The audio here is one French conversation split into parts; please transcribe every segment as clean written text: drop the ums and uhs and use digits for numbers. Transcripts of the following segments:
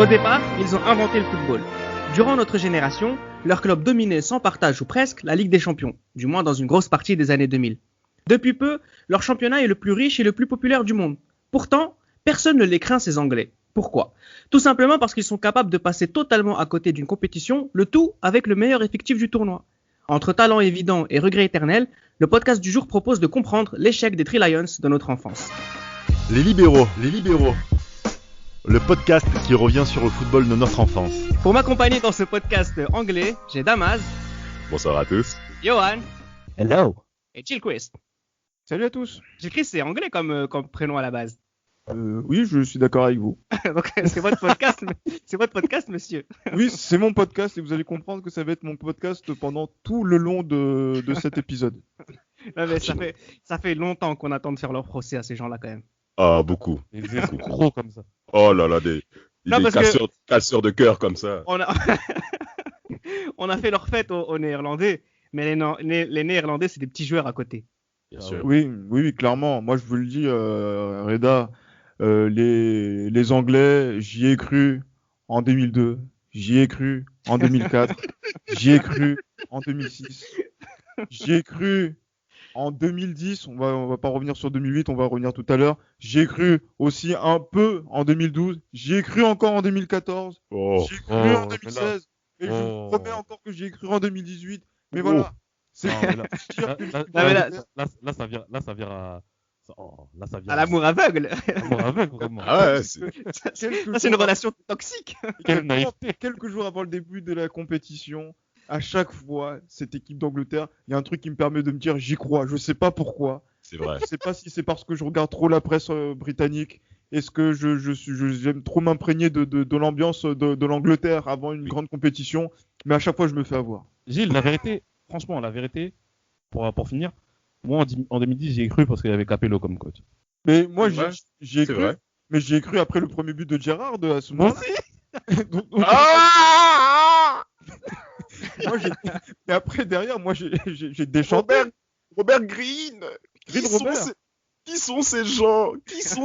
départ, ils ont inventé le football. Durant notre génération, leur club dominait sans partage ou presque la Ligue des Champions, du moins dans une grosse partie des années 2000. Depuis peu, leur championnat est le plus riche et le plus populaire du monde. Pourtant, personne ne les craint ces Anglais. Pourquoi ? Tout simplement parce qu'ils sont capables de passer totalement à côté d'une compétition, le tout avec le meilleur effectif du tournoi. Entre talent évident et regret éternel, le podcast du jour propose de comprendre l'échec des Three Lions de notre enfance. Les libéraux. Le podcast qui revient sur le football de notre enfance. Pour m'accompagner dans ce podcast anglais, j'ai Damaz. Bonsoir à tous. Johan. Hello. Et Chilquist. Salut à tous. Chilquist, c'est anglais comme prénom à la base. Oui, je suis d'accord avec vous. Donc c'est votre podcast, monsieur. Oui, c'est mon podcast et vous allez comprendre que ça va être mon podcast pendant tout le long de cet épisode. Non, mais ça fait longtemps qu'on attend de faire leur procès à ces gens-là quand même. Ah, beaucoup. Des gros comme ça. Oh là là, des casseurs de cœur comme ça. On a fait leur fête aux Néerlandais, mais les Néerlandais, c'est des petits joueurs à côté. Bien sûr. Oui, clairement. Moi, je vous le dis, Reda, les Anglais, j'y ai cru en 2002, j'y ai cru en 2004, j'y ai cru en 2006, j'y ai cru en 2010. On va pas revenir sur 2008, on va revenir tout à l'heure. J'y ai cru aussi un peu en 2012, j'y ai cru encore en 2014, j'y ai cru en 2016, et je vous promets encore que j'y ai cru en 2018. Mais voilà. Ça vire à l'amour aveugle. L'amour aveugle, vraiment. Ah ouais, C'est une relation toxique. Quelques jours avant le début de la compétition, à chaque fois, cette équipe d'Angleterre, il y a un truc qui me permet de me dire j'y crois. Je sais pas pourquoi. c'est vrai. Je sais pas si c'est parce que je regarde trop la presse britannique. Est-ce que j'aime trop m'imprégner de l'ambiance de l'Angleterre avant une grande compétition. Mais à chaque fois, je me fais avoir. Gilles, la vérité, pour finir, moi en 2010, j'y ai cru parce qu'il y avait Capello comme coach. Mais moi, Ouais, j'y ai c'est cru. vrai. Mais j'y ai cru après le premier but de Gerrard à ce moment-là. Et après, derrière, moi, j'ai déchanté. Robert Green. Robert. Qui sont ces gens Et Ce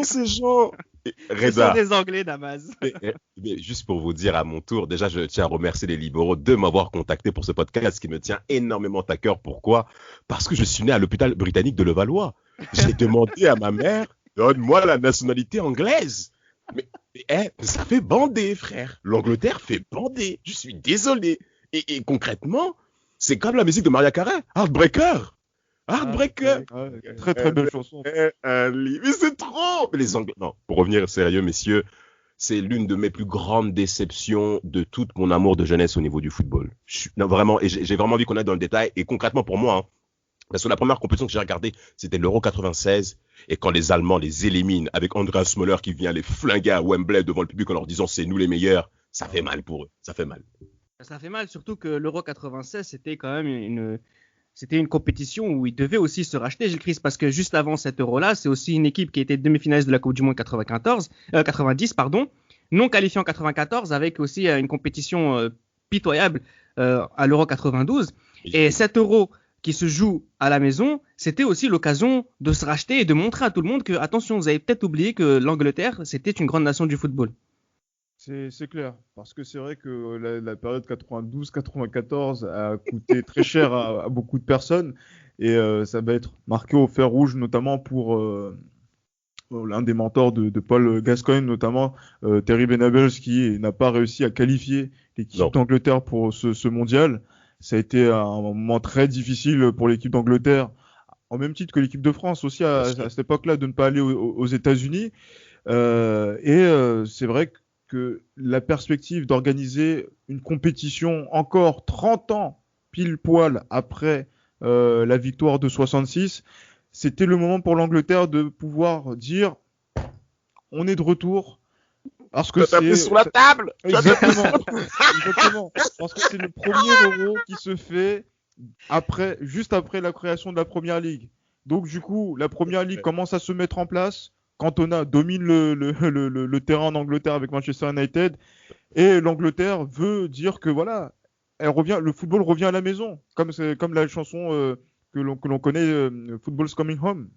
Reda, sont des Anglais, Damas. mais juste pour vous dire à mon tour, déjà je tiens à remercier les libéraux de m'avoir contacté pour ce podcast qui me tient énormément à cœur. Pourquoi ? Parce que je suis né à l'hôpital britannique de Levallois. J'ai demandé à ma mère, donne-moi la nationalité anglaise. Mais ça fait bander, frère. L'Angleterre fait bander. Je suis désolé. Et concrètement, c'est comme la musique de Mariah Carey, Heartbreaker. Très très belle chanson. Mais c'est trop. Mais les Anglais, non, pour revenir sérieux, messieurs, c'est l'une de mes plus grandes déceptions de tout mon amour de jeunesse au niveau du football. Non, vraiment, et j'ai vraiment envie qu'on aille dans le détail. Et concrètement pour moi, parce que la première compétition que j'ai regardée, c'était l'Euro 96. Et quand les Allemands les éliminent avec Andreas Möller qui vient les flinguer à Wembley devant le public en leur disant c'est nous les meilleurs, ça fait mal pour eux. Ça fait mal. Ça fait mal, surtout que l'Euro 96, c'était quand même une compétition où ils devaient aussi se racheter, Gilles Christ, parce que juste avant cet Euro-là, c'est aussi une équipe qui était demi-finaliste de la Coupe du Monde 90, non qualifiée en 94, avec aussi une compétition pitoyable à l'Euro 92. Et cet Euro qui se joue à la maison, c'était aussi l'occasion de se racheter et de montrer à tout le monde que, attention, vous avez peut-être oublié que l'Angleterre, c'était une grande nation du football. C'est clair, parce que c'est vrai que la période 92-94 a coûté très cher à beaucoup de personnes et ça va être marqué au fer rouge, notamment pour l'un des mentors de Paul Gascoigne, notamment Terry Venables, qui n'a pas réussi à qualifier l'équipe d'Angleterre pour ce mondial. Ça a été un moment très difficile pour l'équipe d'Angleterre, en même titre que l'équipe de France aussi à cette époque-là, de ne pas aller aux États-Unis. C'est vrai que la perspective d'organiser une compétition encore 30 ans pile poil après la victoire de 66, c'était le moment pour l'Angleterre de pouvoir dire on est de retour. Parce que c'est sur la table. Exactement. Parce que c'est le premier Euro qui se fait juste après la création de la Première Ligue. Donc du coup, la Première Ligue commence à se mettre en place. Cantona domine le terrain en Angleterre avec Manchester United et l'Angleterre veut dire que voilà, le football revient à la maison, comme la chanson que l'on connaît, Football's Coming Home.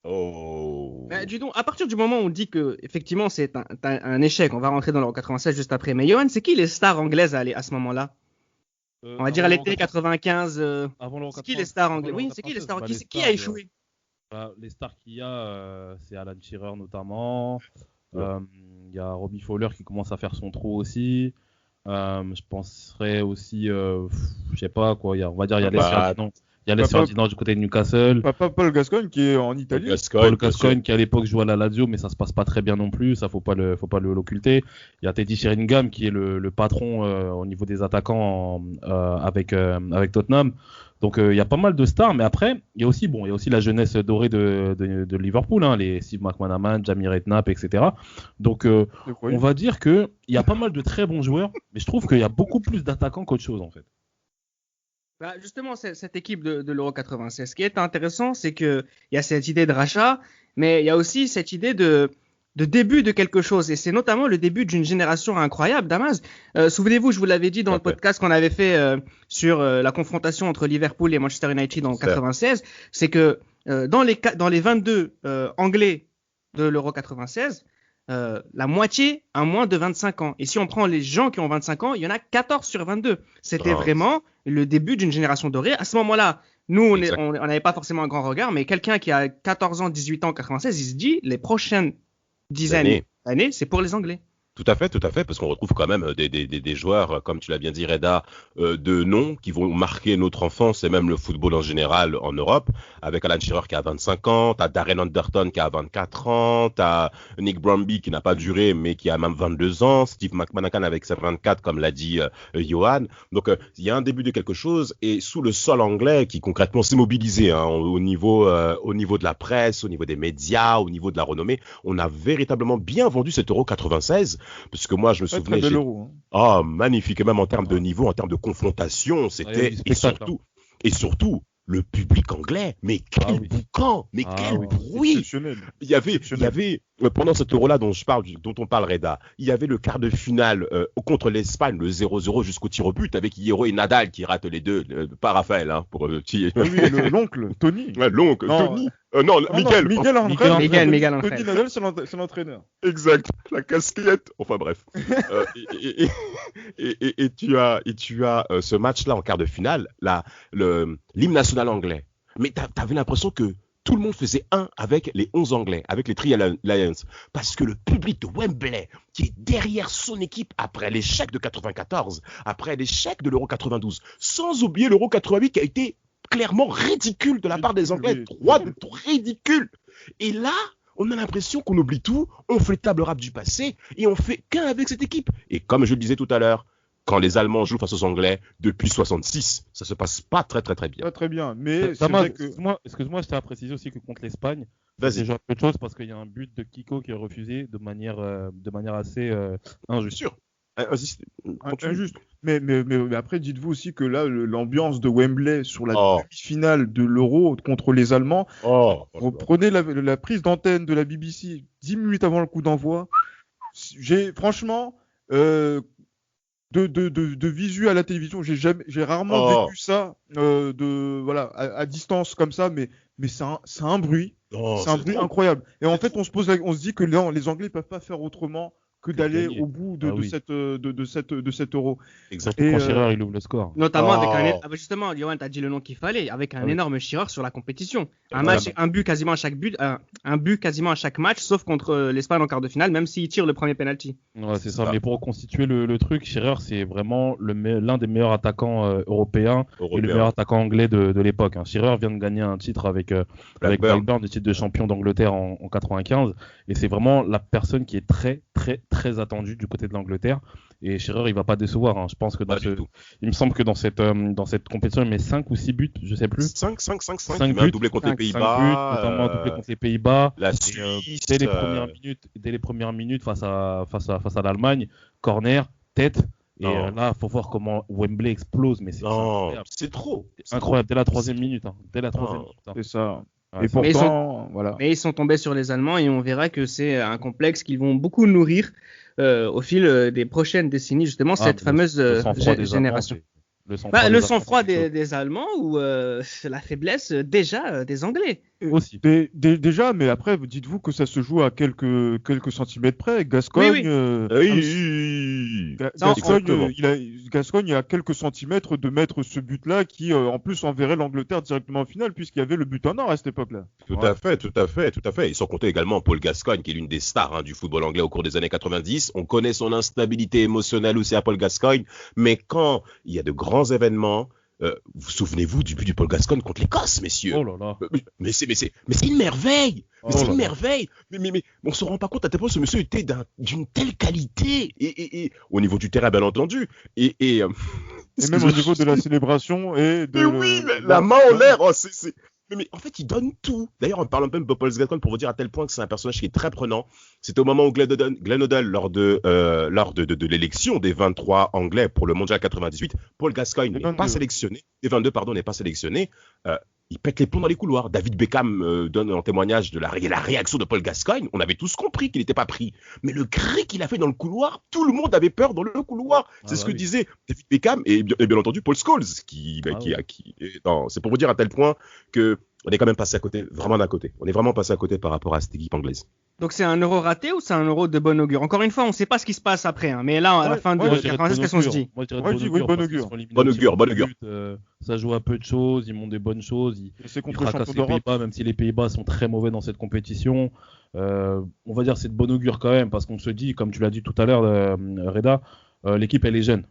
Oh. Dis donc, à partir du moment où on dit que effectivement c'est un échec, on va rentrer dans l'Euro 96 juste après. Mais Johan, c'est qui les stars anglaises à ce moment-là? On va dire à l'été 95. Avant l'Euro C'est qui les stars anglaises? Oui, c'est qui les stars? Qui a échoué? Les stars qu'il y a, c'est Alan Shearer notamment. Il y a Robbie Fowler qui commence à faire son trou aussi. Je penserais aussi, je sais pas quoi. On va dire il y a les Ferdinand. Il y a les Ferdinand du côté de Newcastle. Paul Gascoigne qui est en Italie. Paul Gascoigne qui à l'époque jouait à la Lazio, mais ça se passe pas très bien non plus. Ça faut pas l'occulter. Il y a Teddy Sheringham qui est le patron au niveau des attaquants avec Tottenham. Donc il y a pas mal de stars, mais après il y a aussi la jeunesse dorée de Liverpool, hein, les Steve McManaman, Jamie Redknapp, etc. Donc on va dire que il y a pas mal de très bons joueurs, mais je trouve qu'il y a beaucoup plus d'attaquants qu'autre chose en fait. Justement, cette équipe de l'Euro 96, ce qui est intéressant, c'est qu'il y a cette idée de rachat, mais il y a aussi cette idée de début de quelque chose. Et c'est notamment le début d'une génération incroyable, Damas. Souvenez-vous, je vous l'avais dit dans le podcast qu'on avait fait sur la confrontation entre Liverpool et Manchester United en 96, c'est que dans les 22 Anglais de l'Euro 96, la moitié a moins de 25 ans. Et si on prend les gens qui ont 25 ans, il y en a 14 sur 22. C'était vraiment le début d'une génération dorée. À ce moment-là, nous, on n'avait pas forcément un grand regard, mais quelqu'un qui a 14 ans, 18 ans, 96, il se dit, les prochaines dizaines d'années, c'est pour les Anglais. Tout à fait, parce qu'on retrouve quand même des joueurs, comme tu l'as bien dit, Reda, de nom qui vont marquer notre enfance et même le football en général en Europe, avec Alan Shearer qui a 25 ans, t'as Darren Anderton qui a 24 ans, t'as Nick Bromby qui n'a pas duré mais qui a même 22 ans, Steve McManaman avec ses 24 comme l'a dit Johan. Donc il y a un début de quelque chose et sous le sol anglais qui concrètement s'est mobilisé au niveau de la presse, au niveau des médias, au niveau de la renommée, on a véritablement bien vendu cet Euro 96. Parce que moi, je me souvenais. Magnifique, et même en termes de niveau, en termes de confrontation, c'était. Et surtout, le public anglais. Mais quel boucan, mais quel bruit. Il y avait pendant cet Euro-là dont on parle, Reda, il y avait le quart de finale contre l'Espagne, le 0-0 jusqu'au tir au but, avec Hierro et Nadal qui ratent les deux, pas Raphaël, pour l'oncle, Tony. Ouais, l'oncle, Tony. Miguel André. Tony Nadal, c'est l'entraîneur. Exact, la casquette. Enfin bref. Et tu as ce match-là en quart de finale, l'hymne national anglais. Mais t'avais l'impression que tout le monde faisait un avec les 11 Anglais, avec les Three Lions. Parce que le public de Wembley, qui est derrière son équipe après l'échec de 94, après l'échec de l'Euro 92, sans oublier l'Euro 88 qui a été clairement ridicule de la part des Anglais. Ridicule. Et là, on a l'impression qu'on oublie tout, on fait table rase du passé et on fait qu'un avec cette équipe. Et comme je le disais tout à l'heure, quand les Allemands jouent face aux Anglais depuis 66, ça se passe pas très bien. Pas très bien, mais c'est vrai que... Excuse-moi, je tiens à préciser aussi que contre l'Espagne, c'est déjà peu de choses parce qu'il y a un but de Kiko qui est refusé de manière assez injuste. Sûr. Injuste. Mais après, dites-vous aussi que là, l'ambiance de Wembley sur la demi-finale de l'Euro contre les Allemands, prenez la prise d'antenne de la BBC 10 minutes avant le coup d'envoi. J'ai franchement... de visu à la télévision, j'ai rarement vécu ça à distance comme ça, mais c'est un bruit, c'est un bruit incroyable. Et en fait, on se dit que les Anglais peuvent pas faire autrement que d'aller au bout de cet Euro. Exactement. Quand Shearer il ouvre le score. Notamment avec justement, Johan, t'as dit le nom qu'il fallait, avec un énorme Shearer sur la compétition. Un but quasiment à chaque match, sauf contre l'Espagne en quart de finale, même s'il tire le premier penalty. Ouais, c'est ça. Mais pour reconstituer le truc, Shearer c'est vraiment l'un des meilleurs attaquants européens et le meilleur attaquant anglais de l'époque. Shearer vient de gagner un titre avec Blackburn, le titre de champion d'Angleterre en 95, et c'est vraiment la personne qui est très très attendu du côté de l'Angleterre, et Shearer il va pas décevoir. Je pense que il me semble que dans cette compétition il met 5 ou 6 buts, je sais plus. 5 buts, doublé contre les Pays-Bas, notamment doublé contre les Pays-Bas, la Suisse, dès les premières minutes face à l'Allemagne, corner, tête. Et là, faut voir comment Wembley explose, mais c'est trop. C'est incroyable dès la troisième minute. C'est ça. Ouais, et pourtant, mais ils sont tombés sur les Allemands et on verra que c'est un complexe qu'ils vont beaucoup nourrir au fil des prochaines décennies, justement, cette fameuse génération. Le sang-froid des Allemands ou la faiblesse déjà des Anglais. aussi. Déjà, mais après, dites-vous que ça se joue à quelques centimètres près. Gascogne, Gascogne, il a quelques centimètres de mettre ce but-là qui, en plus, enverrait l'Angleterre directement en finale, puisqu'il y avait le but en or à cette époque-là. Tout à fait. Et sans compter également Paul Gascogne, qui est l'une des stars du football anglais au cours des années 90. On connaît son instabilité émotionnelle aussi à Paul Gascogne, mais quand il y a de grands événements, vous souvenez-vous du but du Paul Gascogne contre l'Écosse, messieurs? Oh là là. Mais c'est une merveille. C'est une merveille. Mais on se rend pas compte à tel point ce monsieur était d'une telle qualité et au niveau du terrain, bien entendu. Et même au niveau de la célébration et de. Mais oui, la main en l'air. Mais en fait, il donne tout. D'ailleurs, on parle un peu de Paul Gascogne pour vous dire à tel point que c'est un personnage qui est très prenant. C'était au moment où Glenn Hoddle, lors de l'élection des 23 Anglais pour le Mondial 98, Paul Gascogne n'est pas sélectionné. Les 22, pardon, n'est pas sélectionné. Il pète les plombs dans les couloirs. David Beckham donne un témoignage de la réaction de Paul Gascogne. On avait tous compris qu'il n'était pas pris. Mais le cri qu'il a fait dans le couloir, tout le monde avait peur dans le couloir. C'est ce que disait David Beckham et bien entendu Paul Scholes. C'est pour vous dire à tel point que on est quand même passé à côté, vraiment d'un côté. On est vraiment passé à côté par rapport à cette équipe anglaise. Donc c'est un euro raté ou c'est un euro de bon augure? Encore une fois, on ne sait pas ce qui se passe après. Mais là, à la fin de 96, qu'est-ce qu'on se dit? Moi, je dirais bon augure. Bon augure. Ça joue à peu de choses, ils montent des bonnes choses. Ils fracassent les Pays-Bas, même si les Pays-Bas sont très mauvais dans cette compétition. On va dire c'est de bon augure quand même, parce qu'on se dit, comme tu l'as dit tout à l'heure, Reda, l'équipe elle est jeune.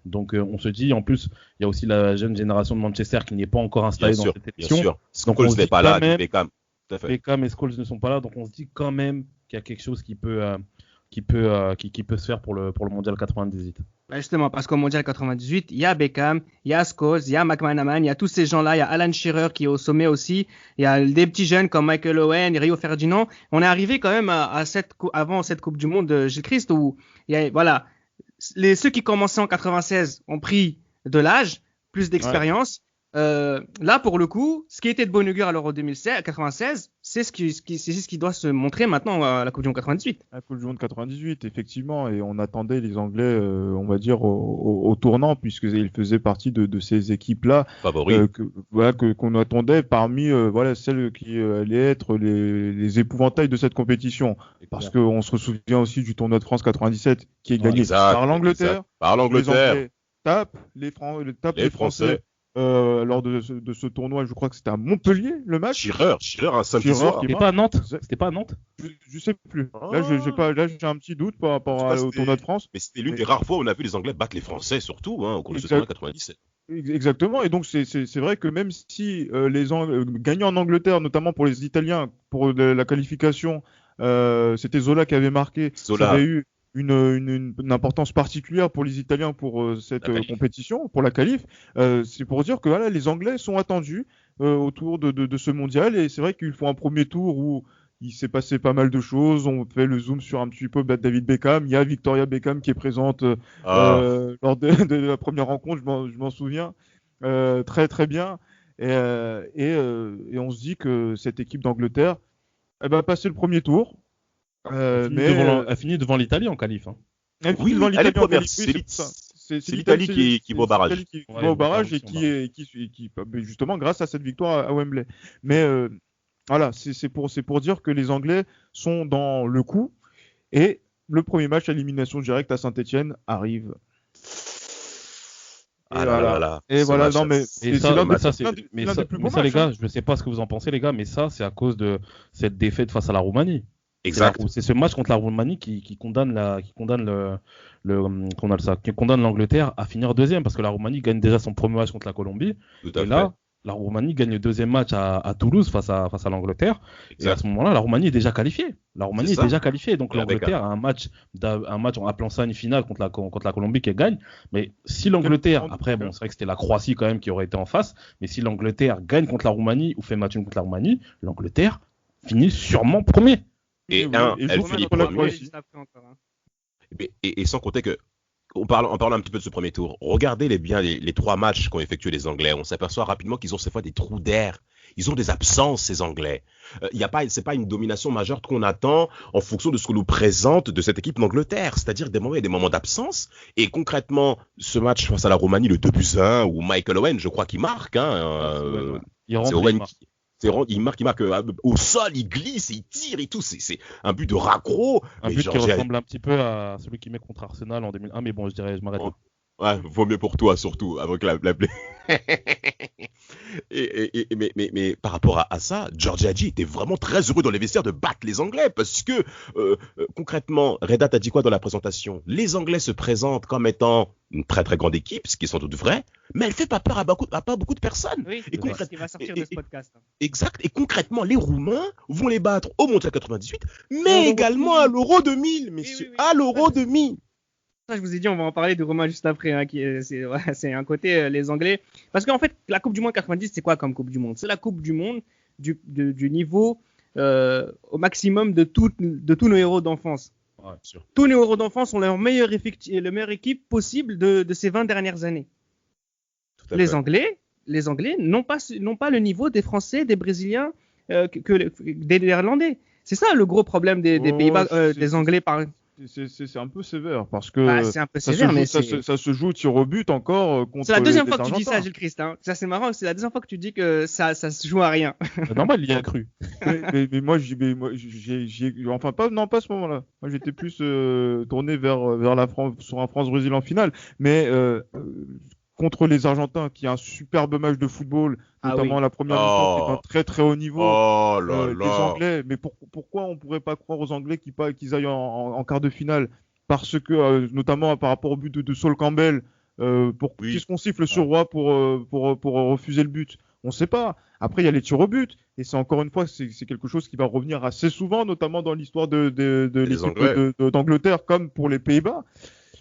Donc on se dit, en plus, il y a aussi la jeune génération de Manchester qui n'est pas encore installée dans cette édition. Bien sûr. Scholes n'est pas là, Beckham. Beckham et Scholes ne sont pas là, donc on se dit quand même qu'il y a quelque chose qui peut se faire pour le Mondial 98. Justement, parce qu'au Mondial 98, il y a Beckham, il y a Scholes, il y a McManaman, il y a tous ces gens-là, il y a Alan Shearer qui est au sommet aussi, il y a des petits jeunes comme Michael Owen, Rio Ferdinand. On est arrivé quand même avant cette Coupe du Monde de Gilles Christ où ceux qui commençaient en 96 ont pris de l'âge, plus d'expérience. Là, pour le coup, ce qui était de bon augure à l'Euro 96, c'est ce qui doit se montrer maintenant à la Coupe du Monde 98. La Coupe du Monde 98, effectivement, et on attendait les Anglais, on va dire, au tournant, puisqu'ils faisaient partie de ces équipes-là, qu'on attendait parmi celles qui allaient être les épouvantails de cette compétition. Parce qu'on se souvient aussi du tournoi de France 97, qui est gagné par l'Angleterre. Par l'Angleterre. Les Anglais tapent les Français. Lors de ce tournoi, je crois que c'était à Montpellier le match. Shearer un samedi soir. C'était pas à Nantes. Je sais plus. Là, j'ai un petit doute par rapport au tournoi de France. Mais c'était l'une des rares fois où on a vu les Anglais battre les Français, surtout au cours de ce tournoi 97. Exactement. Et donc c'est vrai que même si gagner en Angleterre, notamment pour les Italiens, pour la qualification, c'était Zola qui avait marqué. Ça avait eu une importance particulière pour les Italiens pour cette compétition, pour la qualif. C'est pour dire que les Anglais sont attendus autour de ce mondial, et c'est vrai qu'ils font un premier tour où il s'est passé pas mal de choses. On fait le zoom sur un petit peu David Beckham. Il y a Victoria Beckham qui est présente lors de la première rencontre, je m'en souviens très très bien. Et on se dit que cette équipe d'Angleterre va passer le premier tour. Elle finit devant l'Italie en qualif. Oui, elle est première. C'est l'Italie qui va au barrage. Qui va au barrage et qui justement grâce à cette victoire à Wembley. Mais voilà, c'est pour dire que les Anglais sont dans le coup, et le premier match à élimination directe à Saint-Etienne arrive. Et voilà, non mais c'est l'un des plus beaux matchs. Les gars, je ne sais pas ce que vous en pensez, les gars, mais ça, c'est à cause de cette défaite face à la Roumanie. Exact. C'est ce match contre la Roumanie qui condamne l'Angleterre à finir deuxième, parce que la Roumanie gagne déjà son premier match contre la Colombie. Et là, la Roumanie gagne le deuxième match à Toulouse face à l'Angleterre. Exact. Et à ce moment-là, la Roumanie est déjà qualifiée. Donc l'Angleterre a un match en appelant ça une finale contre la Colombie qu'elle gagne. Mais si l'Angleterre, après bon, c'est vrai que c'était la Croatie quand même qui aurait été en face, mais si l'Angleterre gagne contre la Roumanie ou fait match contre la Roumanie, l'Angleterre finit sûrement premier. Elle finit premier. Et sans compter que, en parlant un petit peu de ce premier tour, regardez les trois matchs qu'ont effectués les Anglais. On s'aperçoit rapidement qu'ils ont ces fois des trous d'air. Ils ont des absences, ces Anglais. C'est pas une domination majeure qu'on attend en fonction de ce qu'on nous présente de cette équipe d'Angleterre. C'est-à-dire il y a des moments d'absence. Et concrètement, ce match face à la Roumanie, le 2-1, où Michael Owen, je crois qu'il marque. Il marque au sol, il glisse, il tire et tout. C'est un but de raccro. Un but qui ressemble un petit peu à celui qu'il met contre Arsenal en 2001, mais bon, je m'arrête là. Ouais, vaut mieux pour toi surtout, avec la mais par rapport à ça, George Hadji était vraiment très heureux dans les vestiaires de battre les Anglais parce que concrètement, Reda t'a dit quoi dans la présentation? Les Anglais se présentent comme étant une très très grande équipe, ce qui est sans doute vrai, mais elle fait pas peur à pas beaucoup de personnes. Oui, c'est ce qui va sortir de ce podcast. Exact. Et concrètement, les Roumains vont les battre au Mondial 98, mais également à l'Euro 2000, messieurs, à l'Euro 2000. Ça, je vous ai dit, on va en parler de Romain juste après. Hein, c'est un côté les Anglais. Parce qu'en fait, la Coupe du Monde 90, c'est quoi comme Coupe du Monde? C'est la Coupe du Monde du niveau au maximum de tous nos héros d'enfance. Ouais, sûr. Tous nos héros d'enfance ont leur meilleure équipe possible de ces 20 dernières années. Les Anglais n'ont pas le niveau des Français, des Brésiliens, des Néerlandais. C'est ça le gros problème des Pays-Bas, des Anglais par. C'est un peu sévère parce que c'est un peu sévère, ça se joue tir au but encore contre. C'est la deuxième fois que tu dis ça, Gilles Christ. Hein. Ça c'est marrant, c'est la deuxième fois que tu dis que ça se joue à rien. Normal, il y a cru. mais moi, enfin pas à ce moment-là. Moi j'étais plus tourné vers la France sur un France-Brésil en finale, mais contre les Argentins, qui a un superbe match de football, notamment la première mi-temps, qui est un très très haut niveau. Les Anglais, mais pourquoi on pourrait pas croire aux Anglais qu'ils aillent en quart de finale? Parce que, notamment par rapport au but de Sol Campbell, qu'est-ce qu'on siffle sur Roy pour refuser le but? On sait pas. Après, il y a les tirs au but, et c'est encore une fois, c'est quelque chose qui va revenir assez souvent, notamment dans l'histoire de l'équipe d'Angleterre, comme pour les Pays-Bas.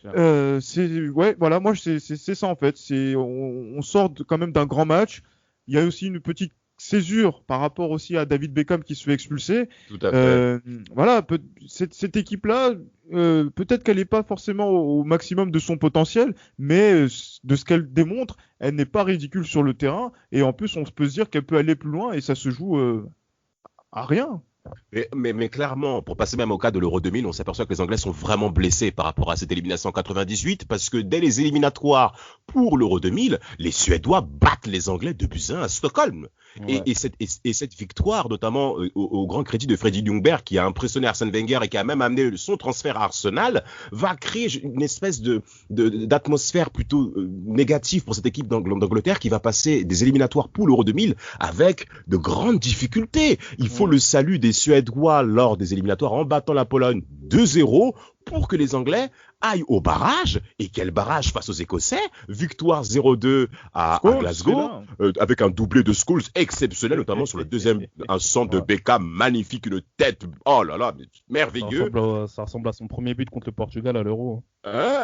Voilà, moi c'est ça en fait. On sort quand même d'un grand match. Il y a aussi une petite césure par rapport aussi à David Beckham qui se fait expulser. Tout à fait. Voilà, cette équipe-là, peut-être qu'elle n'est pas forcément au maximum de son potentiel, mais de ce qu'elle démontre, elle n'est pas ridicule sur le terrain. Et en plus, on peut se dire qu'elle peut aller plus loin et ça se joue à rien. Mais clairement, pour passer même au cas de l'Euro 2000, on s'aperçoit que les Anglais sont vraiment blessés par rapport à cette élimination en 98, parce que dès les éliminatoires pour l'Euro 2000, les Suédois battent les Anglais 2-1 à Stockholm. Ouais. Et cette victoire, notamment au grand crédit de Freddy Ljungberg, qui a impressionné Arsène Wenger et qui a même amené son transfert à Arsenal, va créer une espèce d'atmosphère plutôt négative pour cette équipe d'Angleterre qui va passer des éliminatoires pour l'Euro 2000 avec de grandes difficultés. Il faut le salut des Suédois lors des éliminatoires en battant la Pologne 2-0 pour que les Anglais aillent au barrage. Et quel barrage face aux Écossais? Victoire 0-2 à Glasgow, avec un doublé de Scholes exceptionnel, notamment sur le deuxième, un centre de Beckham magnifique, une tête, oh là là, merveilleux. Ça ressemble à son premier but contre le Portugal à l'Euro.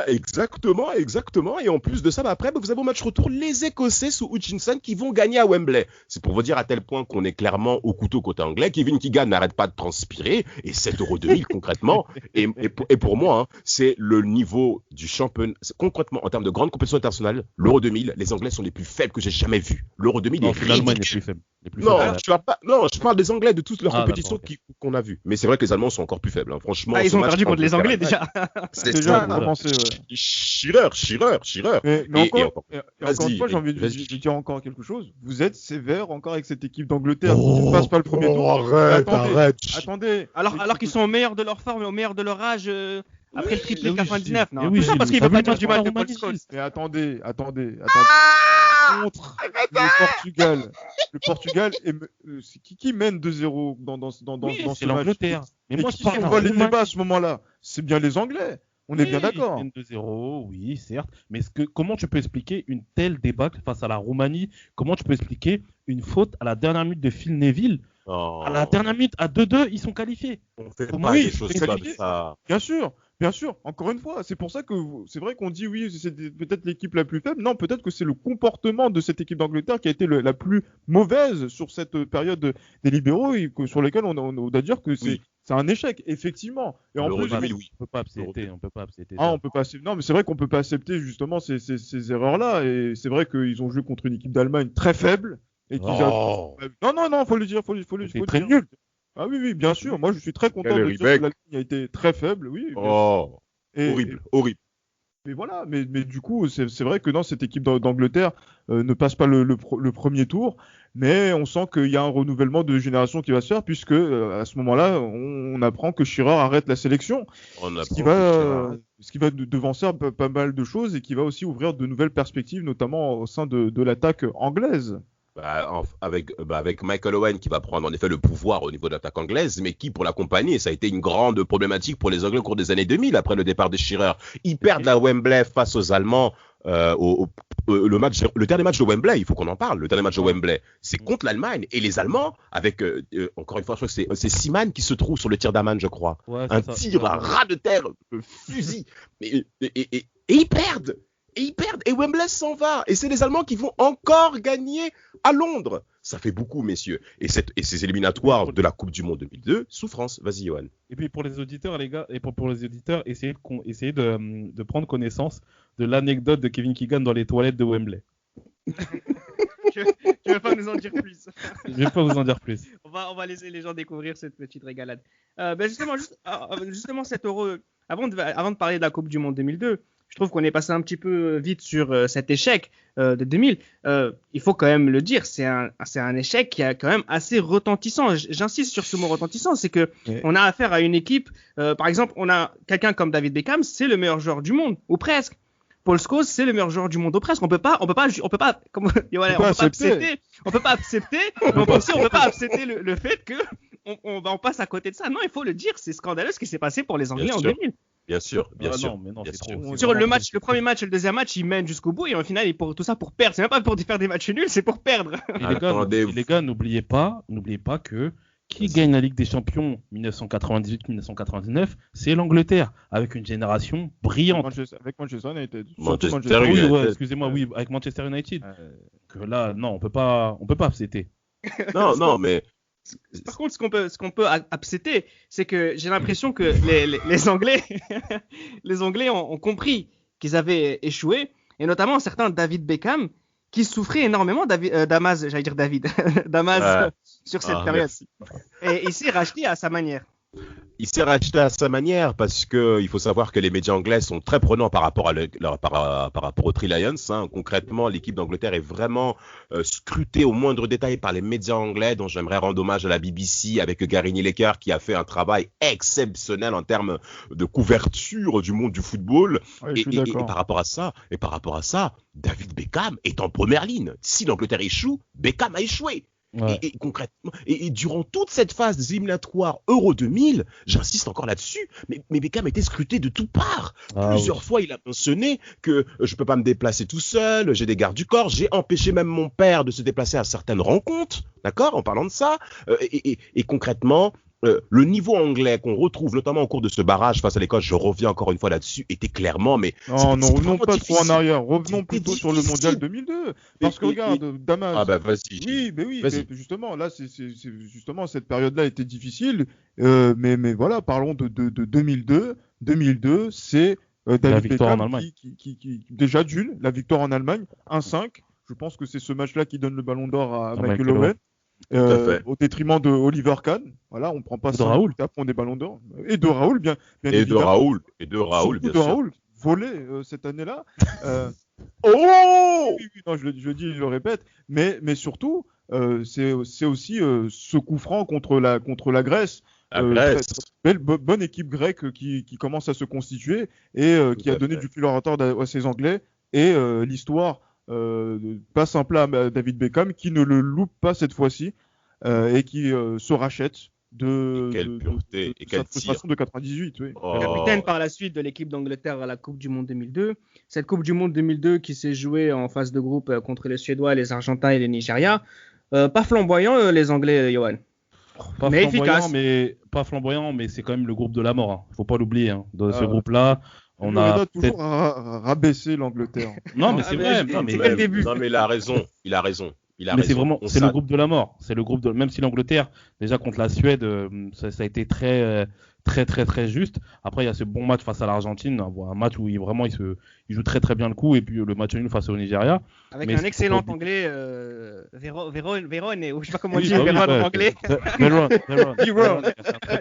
Exactement. Et en plus de ça, après, vous avez au match retour les Écossais sous Hutchinson qui vont gagner à Wembley. C'est pour vous dire à tel point qu'on est clairement au couteau côté anglais. Kevin Keegan n'arrête pas de transpirer. Et cet Euro 2000, concrètement, et pour moi, hein, c'est le niveau du championnat. Concrètement, en termes de grande compétition internationale, l'Euro 2000, les Anglais sont les plus faibles que j'ai jamais vus. L'Euro 2000 est finalement, il est plus faible. Je parle des Anglais de toutes leurs compétitions qu'on a vues. Mais c'est vrai que les Allemands sont encore plus faibles. Hein. Franchement, ils ont perdu contre les Anglais déjà. C'est déjà avancé. Shearer. Mais encore une fois, j'ai envie de dire encore quelque chose. Vous êtes sévère encore avec cette équipe d'Angleterre qui ne passe pas le premier tour. Arrête. Attendez. Alors qu'ils sont au meilleur de leur forme et au meilleur de leur âge. Après le triplé 99, non? Oui, parce qu'il veut pas dire du mal de Paul Scholes. Mais attendez. Contre le Portugal, qui mène 2-0 dans ce match? l'Angleterre. Mais moi, si on voit les débats à ce moment-là, c'est bien les Anglais. On est bien d'accord. 2-0, oui, certes. Mais comment tu peux expliquer une telle débâcle face à la Roumanie? Comment tu peux expliquer une faute à la dernière minute de Phil Neville? À la dernière minute, à 2-2, ils sont qualifiés. On fait pas des choses comme ça. Bien sûr. Encore une fois, c'est pour ça que c'est vrai qu'on dit oui, c'est peut-être l'équipe la plus faible. Non, peut-être que c'est le comportement de cette équipe d'Angleterre qui a été la plus mauvaise sur cette période des libéraux et sur lesquels on doit dire que c'est un échec, effectivement. Et en plus, on peut pas accepter. Non, mais c'est vrai qu'on peut pas accepter justement ces erreurs-là. Et c'est vrai qu'ils ont joué contre une équipe d'Allemagne très faible. Et Non, faut le dire. C'est très nul. Ah oui, bien sûr. Moi, je suis très content de dire que l'Allemagne a été très faible. Oui. Horrible. voilà, mais du coup, c'est vrai que dans cette équipe d'Angleterre ne passe pas le premier tour, mais on sent qu'il y a un renouvellement de génération qui va se faire, puisque à ce moment-là, on apprend que Shearer arrête la sélection, ce qui va devancer pas mal de choses et qui va aussi ouvrir de nouvelles perspectives, notamment au sein de l'attaque anglaise. Avec Michael Owen qui va prendre en effet le pouvoir au niveau de l'attaque anglaise, mais qui pour l'accompagner, et ça a été une grande problématique pour les Anglais au cours des années 2000 après le départ de Shearer. Ils perdent la Wembley face aux Allemands. Le dernier match de Wembley, il faut qu'on en parle. Le dernier match de Wembley, c'est contre l'Allemagne et les Allemands avec encore une fois, je crois que c'est Seaman qui se trouve sur le tir d'Aman, je crois. Ouais, un tir à ras de terre, fusil, et ils perdent. Et Wembley s'en va. Et c'est les Allemands qui vont encore gagner à Londres. Ça fait beaucoup, messieurs. Et ces éliminatoires de la Coupe du Monde 2002, souffrance. Vas-y, Johan. Et puis pour les auditeurs, les gars, et pour les auditeurs, essayez de prendre connaissance de l'anecdote de Kevin Keegan dans les toilettes de Wembley. Tu veux pas nous en dire plus? Je vais pas vous en dire plus. On va laisser les gens découvrir cette petite régalade. Justement, cet Euro, avant de parler de la Coupe du Monde 2002, je trouve qu'on est passé un petit peu vite sur cet échec de 2000. Il faut quand même le dire, c'est un échec qui est quand même assez retentissant. J'insiste sur ce mot retentissant, c'est que on a affaire à une équipe. Par exemple, on a quelqu'un comme David Beckham, c'est le meilleur joueur du monde, ou presque. Paul Scholes, c'est le meilleur joueur du monde, ou presque. On peut pas accepter, mais aussi on peut pas accepter le fait que on passe à côté de ça. Non, il faut le dire, c'est scandaleux ce qui s'est passé pour les Anglais en 2000. Bien sûr. Non, c'est trop. Sur le premier match et le deuxième match, ils mènent jusqu'au bout et au final, tout ça pour perdre. C'est même pas pour faire des matchs nuls, c'est pour perdre. Les gars, n'oubliez pas que qui gagne la Ligue des Champions 1998-1999, c'est l'Angleterre, avec une génération brillante. Avec Manchester United. Excusez-moi, avec Manchester United. Que là, non, on peut pas accepter. Non, mais. Par contre, ce qu'on peut accepter, c'est que j'ai l'impression que les Anglais, les Anglais ont compris qu'ils avaient échoué, et notamment certains David Beckham, qui souffrait énormément d'Amaz sur cette période. Merci. Et il s'est racheté à sa manière. Il s'est racheté à sa manière parce que il faut savoir que les médias anglais sont très prenants par rapport aux Three Lions. Concrètement, l'équipe d'Angleterre est vraiment scrutée au moindre détail par les médias anglais, dont j'aimerais rendre hommage à la BBC avec Gary Lineker qui a fait un travail exceptionnel en termes de couverture du monde du football. Ouais, et par rapport à ça, David Beckham est en première ligne. Si l'Angleterre échoue, Beckham a échoué. Ouais. Et concrètement, et durant toute cette phase des éliminatoires Euro 2000, j'insiste encore là-dessus, mais Beckham était scruté de toutes parts. Plusieurs fois, il a mentionné que je peux pas me déplacer tout seul, j'ai des gardes du corps, j'ai empêché même mon père de se déplacer à certaines rencontres, d'accord, en parlant de ça. Et concrètement, le niveau anglais qu'on retrouve notamment au cours de ce barrage face à l'Écosse, je reviens encore une fois là-dessus, était clairement, mais non, revenons pas trop en arrière, revenons plutôt sur le mondial 2002, parce que regarde, Damas. Ah bah vas-y. Oui, mais justement, là, c'est justement cette période-là était difficile, mais voilà, parlons de 2002. 2002, c'est David Beckham qui déjà d'une, la victoire en Allemagne, 1-5. Je pense que c'est ce match-là qui donne le Ballon d'Or à Michael Owen. Au détriment de Oliver Kahn, voilà, on prend pas ça, on des ballons d'or, et de Raoul, bien évidemment. Et de Raoul, bien sûr. Raoul, volé cette année-là. Oh oui, non, je le dis, je le répète, mais surtout, c'est aussi ce coup franc contre la Grèce. Bonne équipe grecque qui commence à se constituer et qui a donné du fil à retordre à ces Anglais, et l'histoire pas simple à David Beckham qui ne le loupe pas cette fois-ci et qui se rachète de sa frustration de 98. Oui. Capitaine par la suite de l'équipe d'Angleterre à la Coupe du Monde 2002. Cette Coupe du Monde 2002 qui s'est jouée en phase de groupe contre les Suédois, les Argentins et les Nigérias. Pas flamboyant les Anglais, Johan. Pas flamboyant, mais c'est quand même le groupe de la mort. Faut pas l'oublier. Dans ce groupe-là, on a toujours rabaissé l'Angleterre. Non, mais c'est vrai. Non, mais il a raison. C'est le groupe de la mort. C'est le groupe même si l'Angleterre, déjà contre la Suède, ça a été très juste. Après, il y a ce bon match face à l'Argentine, un match où il joue très très bien le coup, et puis le match nul face au Nigeria. Avec un excellent anglais, Veron, ou je sais pas comment on dit Veron en anglais. Veron.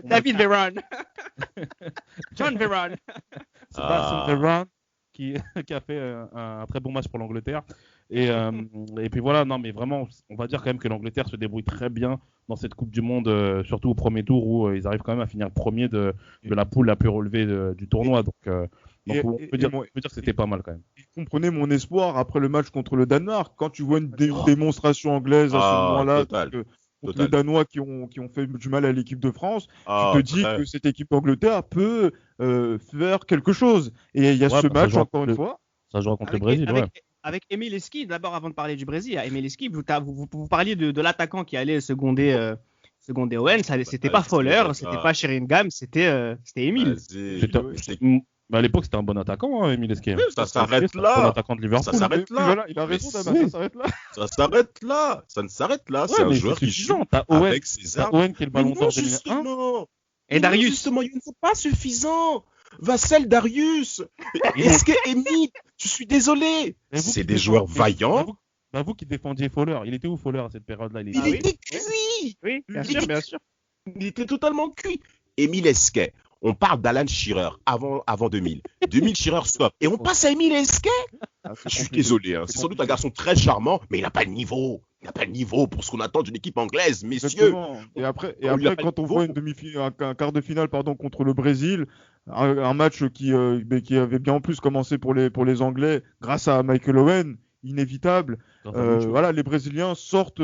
David Veron. John Veron. Sebastian Veron, qui a fait un très bon match pour l'Angleterre. Et puis voilà, non, mais vraiment, on va dire quand même que l'Angleterre se débrouille très bien dans cette Coupe du Monde, surtout au premier tour où ils arrivent quand même à finir premier de la poule la plus relevée du tournoi. Donc on peut dire que c'était pas mal quand même. Comprenez mon espoir après le match contre le Danemark. Quand tu vois une démonstration anglaise à ce moment-là, contre les Danois qui ont fait du mal à l'équipe de France, tu te dis que cette équipe d'Angleterre peut faire quelque chose. Et il y a ce match, encore une fois. Ça jouera contre le Brésil, ouais. Avec Emile Heskey, d'abord avant de parler du Brésil, Emile Heskey, vous parliez de l'attaquant qui allait seconder Owen, c'était pas Fowler, c'était pas Sheringham, c'était Emile. À l'époque, c'était un bon attaquant, hein, Emile Heskey. Ça s'arrête là. Un bon attaquant de Liverpool. Ça s'arrête là. Voilà, il a raison, ça s'arrête là. Ça s'arrête là. Ça ne s'arrête là. C'est un joueur qui joue avec ses armes. Owen qui est le ballon d'or 2001. Et Darius. Justement, il n'est pas suffisant. Vassel, Darius. Heskey, Emile. Je suis désolé. C'est des joueurs vaillants. Vous qui défendiez Fowler, il était où Fowler à cette période-là? Il était cuit. Oui, bien sûr. Il était totalement cuit. Emile Heskey. On parle d'Alan Shearer avant 2000. 2000 Shearer stop. Et on passe à Emile Heskey. Je suis désolé. Hein. C'est sans doute un garçon très charmant, mais il n'a pas le niveau. Il n'a pas le niveau pour ce qu'on attend d'une équipe anglaise, messieurs. Exactement. Et après quand on voit un quart de finale contre le Brésil, un match qui avait bien en plus commencé pour les Anglais grâce à Michael Owen, inévitable. Voilà, les Brésiliens sortent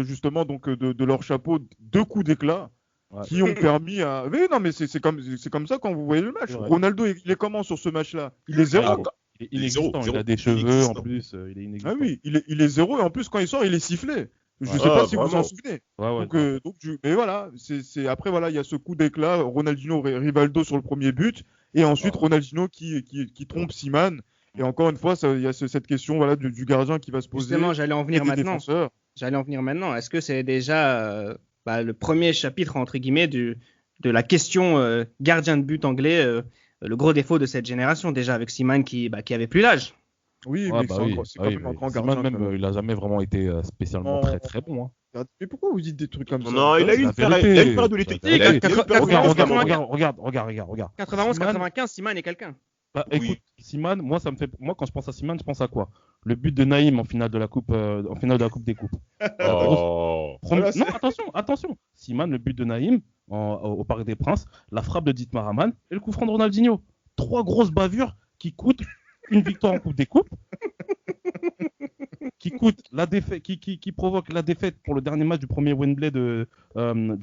justement donc de leur chapeau 2 coups d'éclat. Ouais. Qui ont permis à. Mais non, mais c'est comme ça quand vous voyez le match. Ronaldo, il est comment sur ce match-là? Il est zéro. Il est inexistant. Il a des cheveux en plus. Il est inexistant. Ah oui, il est zéro et en plus quand il sort, il est sifflé. Je ne sais pas si vous en souvenez. Mais voilà, après voilà, il y a ce coup d'éclat, Ronaldinho, Rivaldo sur le premier but, et ensuite Ronaldinho qui trompe Seaman. Et encore une fois, il y a cette question voilà du gardien qui va se poser. Justement, j'allais en venir maintenant. Est-ce que c'est déjà le premier chapitre, entre guillemets, de la question gardien de but anglais, le gros défaut de cette génération, déjà avec Seaman qui avait plus l'âge. Oui, mais c'est quand même un grand gardien. Seaman, il n'a jamais vraiment été spécialement très très bon. Hein. Mais pourquoi vous dites des trucs comme ça? Non, il a eu une période où il était. Regarde. 91-95, Seaman est quelqu'un. Écoute, Seaman, moi quand je pense à Seaman, je pense à quoi? Le but de Naïm en finale de la coupe des coupes. Non, attention. Seaman, le but de Naïm au Parc des Princes, la frappe de Dietmar Hamann et le coup franc de Ronaldinho. 3 grosses bavures qui coûtent une victoire en Coupe des Coupes, qui provoque la défaite pour le dernier match du premier Wembley du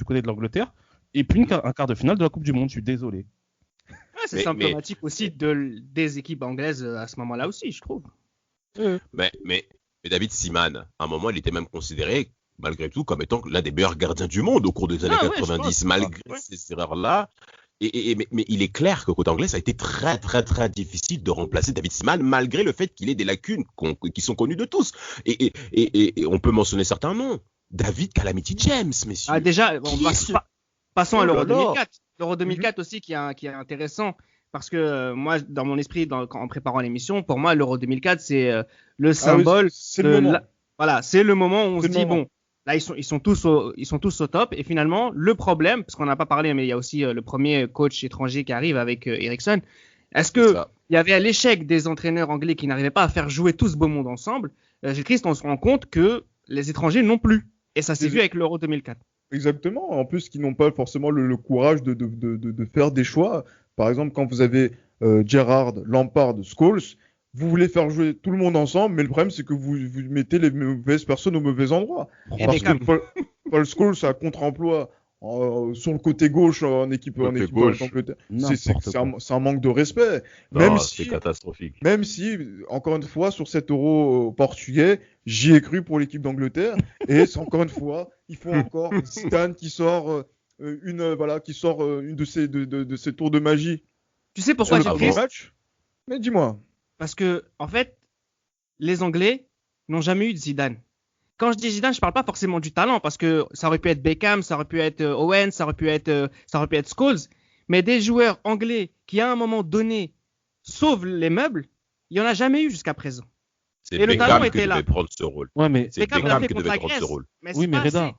côté de l'Angleterre, et puis un quart de finale de la Coupe du Monde. Je suis désolé. C'est symptomatique aussi des équipes anglaises à ce moment-là aussi, je trouve. Mais David Seaman, à un moment, il était même considéré, malgré tout, comme étant l'un des meilleurs gardiens du monde au cours des années 90, malgré ces erreurs-là. Mais il est clair que côté anglais, ça a été très, très, très difficile de remplacer David Seaman, malgré le fait qu'il ait des lacunes qui sont connues de tous. Et on peut mentionner certains noms. David Calamity James, messieurs. Ah, déjà, passons à l'Euro 2004. L'Euro 2004 aussi qui est intéressant parce que moi, dans mon esprit, en préparant l'émission, pour moi, l'Euro 2004, c'est le symbole. C'est le moment. Voilà, c'est le moment où on se dit, bon, là, ils sont tous au top. Et finalement, le problème, parce qu'on n'a pas parlé, mais il y a aussi le premier coach étranger qui arrive avec Eriksson. Est-ce que il y avait l'échec des entraîneurs anglais qui n'arrivaient pas à faire jouer tout ce beau monde ensemble? Gilles Christ, on se rend compte que les étrangers non plus. Et ça s'est vu avec l'Euro 2004. Exactement. En plus, qui n'ont pas forcément le courage de faire des choix. Par exemple, quand vous avez Gerrard, Lampard, Scholes, vous voulez faire jouer tout le monde ensemble, mais le problème, c'est que vous mettez les mauvaises personnes au mauvais endroit. Parce que Paul Scholes a contre-emploi sur le côté gauche en équipe d'Angleterre. C'est un manque de respect. C'est catastrophique. Même si, encore une fois, sur cet Euro portugais, j'y ai cru pour l'équipe d'Angleterre. Et encore une fois, il faut encore Zidane qui sort une de ses tours de magie. Tu sais pourquoi j'ai pris match? Mais dis-moi. Parce que, en fait, les Anglais n'ont jamais eu de Zidane. Quand je dis Zidane, je parle pas forcément du talent, parce que ça aurait pu être Beckham, ça aurait pu être Owen, ça aurait pu être Scholes, mais des joueurs anglais qui, à un moment donné, sauvent les meubles, il y en a jamais eu jusqu'à présent. C'est Beckham qui devait prendre ce rôle. Ouais, mais c'est Beckham qui devait prendre ce rôle. Oui, mais Reda.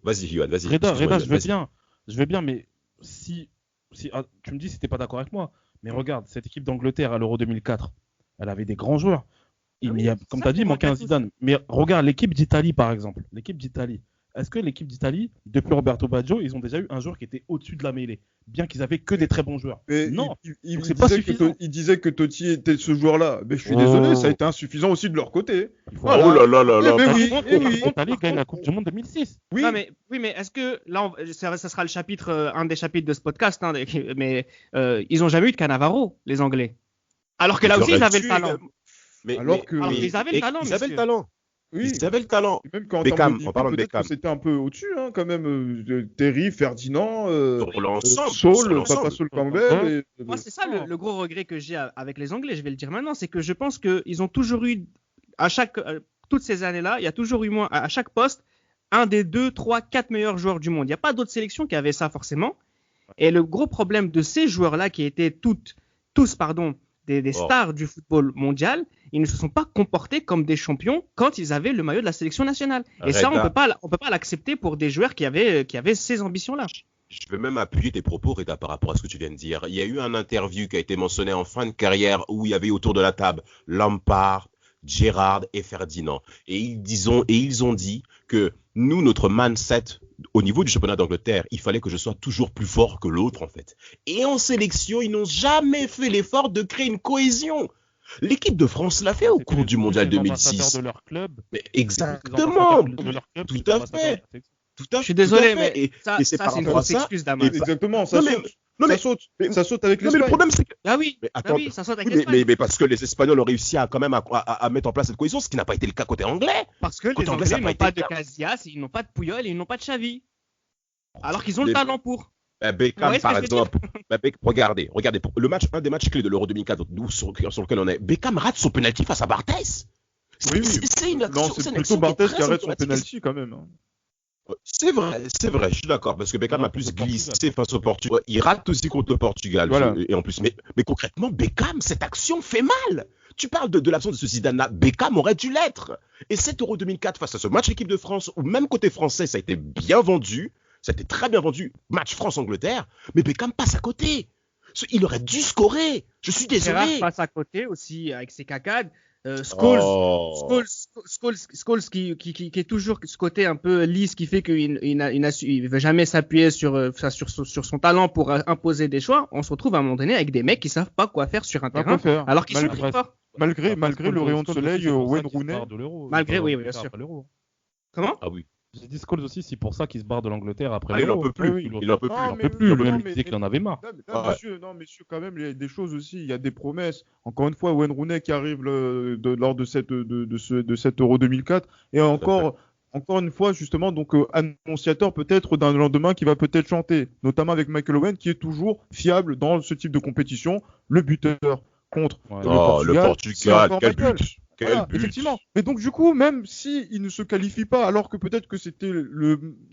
Vas-y, Yoann, vas-y. Reda, je veux bien, mais si tu me dis si t'es pas d'accord avec moi, Mais regarde, cette équipe d'Angleterre à l'Euro 2004, elle avait des grands joueurs. Comme tu as dit, il manquait un Zidane. Mais regarde l'équipe d'Italie, par exemple. L'équipe d'Italie. Est-ce que l'équipe d'Italie, depuis Roberto Baggio, ils ont déjà eu un joueur qui était au-dessus de la mêlée, bien qu'ils avaient que des très bons joueurs? Mais non, il c'est pas suffisant. il disait que Totti était ce joueur-là. Mais je suis désolé, ça a été insuffisant aussi de leur côté. Oh là là là là. L'Italie gagne la Coupe du Monde 2006. Oui, mais est-ce que là, ça sera le chapitre, un des chapitres de ce podcast, hein, mais ils ont jamais eu de Cannavaro, les Anglais. Alors que là aussi, ils avaient le talent. Alors qu'ils avaient le talent. Ils avaient le talent. Oui. Ils avaient le talent. Et même quand Beckham, en parlant de peut-être Beckham. que c'était un peu au-dessus, hein, quand même. Terry, Ferdinand, Saul Papa Saul Campbell. Moi, c'est ça le gros regret que j'ai avec les Anglais, je vais le dire maintenant, c'est que je pense qu'ils ont toujours eu, toutes ces années-là, il y a toujours eu à chaque poste, un des 2, 3, 4 meilleurs joueurs du monde. Il n'y a pas d'autres sélections qui avaient ça forcément. Et le gros problème de ces joueurs-là, qui étaient tous, des stars du football mondial, ils ne se sont pas comportés comme des champions quand ils avaient le maillot de la sélection nationale. Et ça, on peut pas l'accepter pour des joueurs qui avaient ces ambitions-là. Je veux même appuyer tes propos, Reda, par rapport à ce que tu viens de dire. Il y a eu un interview qui a été mentionné en fin de carrière où il y avait autour de la table Lampard, Gerrard et Ferdinand. Et ils ont dit que nous, notre mindset, au niveau du championnat d'Angleterre, il fallait que je sois toujours plus fort que l'autre, en fait. Et en sélection, ils n'ont jamais fait l'effort de créer une cohésion. L'équipe de France l'a fait au cours du Mondial 2006. De leur club. Mais exactement. De leur club, tout à fait. Je suis désolé, mais ça, c'est une grosse excuse d'Amas. Exactement, ça saute avec l'Espagne. Mais le problème, c'est que... Ah oui, ça saute avec l'Espagne. Mais parce que les Espagnols ont réussi à mettre en place cette cohésion, ce qui n'a pas été le cas côté anglais. Parce que les Anglais n'ont pas de Casillas, ils n'ont pas de Puyol et ils n'ont pas de Xavi. Alors qu'ils ont le talent pour. Beckham, par exemple, regardez, un des matchs clés de l'Euro 2004 sur lequel on est, Beckham rate son penalty face à Barthez. Oui. Non, c'est plutôt Barthez qui arrête son penalty quand même. C'est vrai, je suis d'accord, parce que Beckham a plus glissé face au Portugal. Il rate aussi contre le Portugal. Voilà. Et en plus, mais concrètement, Beckham, cette action fait mal. Tu parles de l'absence de ce Zidane-là, Beckham aurait dû l'être. Et cet Euro 2004 face à ce match équipe de France, ou même côté français, ça a été bien vendu. Ça a été très bien vendu, match France-Angleterre, mais Beckham passe à côté. Il aurait dû scorer. Je suis désolé. Gérard passe à côté aussi avec ses cacades. Scholes qui est toujours ce côté un peu lisse qui fait qu'il ne veut jamais s'appuyer sur son talent pour imposer des choix. On se retrouve à un moment donné avec des mecs qui savent pas quoi faire sur un terrain alors qu'ils sont très forts. Malgré le rayon de soleil, Wayne Rooney. Malgré, oui, bien sûr. Comment? Ah oui. J'ai dit Scholes aussi, c'est pour ça qu'il se barre de l'Angleterre après l'Euro. Il n'en peut plus. Il n'en peut plus. Même disait qu'il en avait marre. Messieurs, quand même, il y a des choses aussi. Il y a des promesses. Encore une fois, Wayne Rooney qui arrive lors de cet Euro 2004. Et encore une fois, justement, donc annonciateur peut-être d'un lendemain qui va peut-être chanter. Notamment avec Michael Owen qui est toujours fiable dans ce type de compétition. Le buteur contre le Portugal. Quel but! Voilà, effectivement. Mais donc du coup, même si il ne se qualifie pas, alors que peut-être que c'était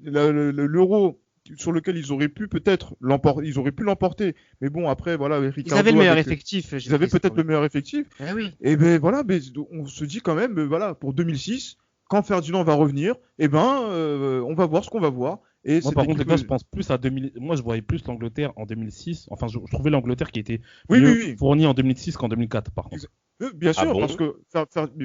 l'Euro sur lequel ils auraient pu peut-être l'emporter. Mais bon, après voilà, Ricardo, ils avaient le meilleur effectif. Ils avaient peut-être le meilleur effectif. Eh oui. Et ben voilà, mais on se dit quand même, voilà, pour 2006, quand Ferdinand va revenir, on va voir ce qu'on va voir. Et moi, par contre, les gars, je pense plus à 2000. Moi, je voyais plus l'Angleterre en 2006. Enfin, je trouvais l'Angleterre qui était mieux fournie en 2006 qu'en 2004, par contre. Bien sûr,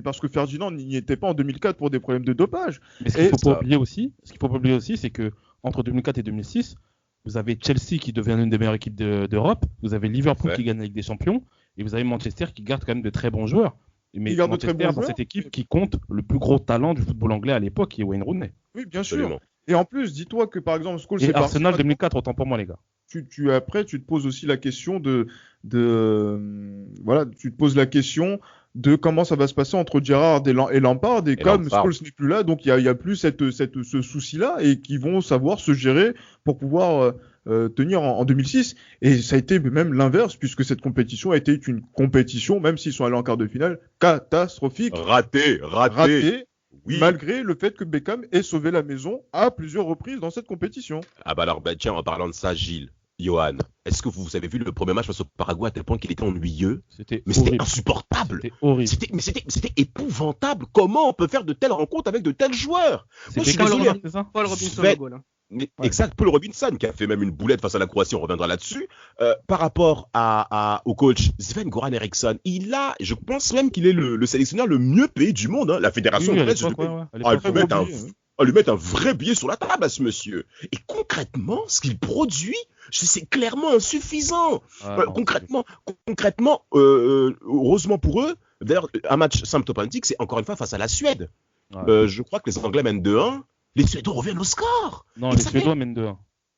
parce que Ferdinand n'y était pas en 2004 pour des problèmes de dopage. Mais ce qu'il faut pas oublier aussi, c'est que entre 2004 et 2006, vous avez Chelsea qui devient une des meilleures équipes d'Europe, vous avez Liverpool qui gagne avec des champions, et vous avez Manchester qui garde quand même de très bons joueurs. Mais Manchester dans cette équipe qui compte le plus gros talent du football anglais à l'époque, qui est Wayne Rooney. Oui, bien sûr. Et en plus, dis-toi que par exemple, Scholes et Arsenal 2004, autant pour moi, les gars. Après, tu te poses aussi la question voilà, tu te poses la question de comment ça va se passer entre Gerrard et Lampard. Et comme Scholes n'est plus là, donc il y a plus ce souci-là et qui vont savoir se gérer pour pouvoir tenir en 2006. Et ça a été même l'inverse, puisque cette compétition a été une compétition, même s'ils sont allés en quart de finale, catastrophique. Raté. Oui. Malgré le fait que Beckham ait sauvé la maison à plusieurs reprises dans cette compétition. Ah bah alors, tiens, en parlant de ça, Gilles, Johan, est-ce que vous avez vu le premier match face au Paraguay à tel point qu'il était ennuyeux? C'était insupportable. C'était horrible. C'était épouvantable. Comment on peut faire de telles rencontres avec de tels joueurs? Moi, je suis désolé. Paul Robinson au goal. Exact, Paul Robinson qui a fait même une boulette face à la Croatie, on reviendra là-dessus. Par rapport au coach Sven-Goran Eriksson, je pense même qu'il est le sélectionneur le mieux payé du monde. Hein. La fédération anglaise, lui mettre un vrai billet sur la table à ce monsieur. Et concrètement, ce qu'il produit, c'est clairement insuffisant. Concrètement, heureusement pour eux, d'ailleurs, un match symptomatique, c'est encore une fois face à la Suède. Je crois que les Anglais mènent 2-1. Les Suédois reviennent au score. Non, les Suédois mènent 2-1.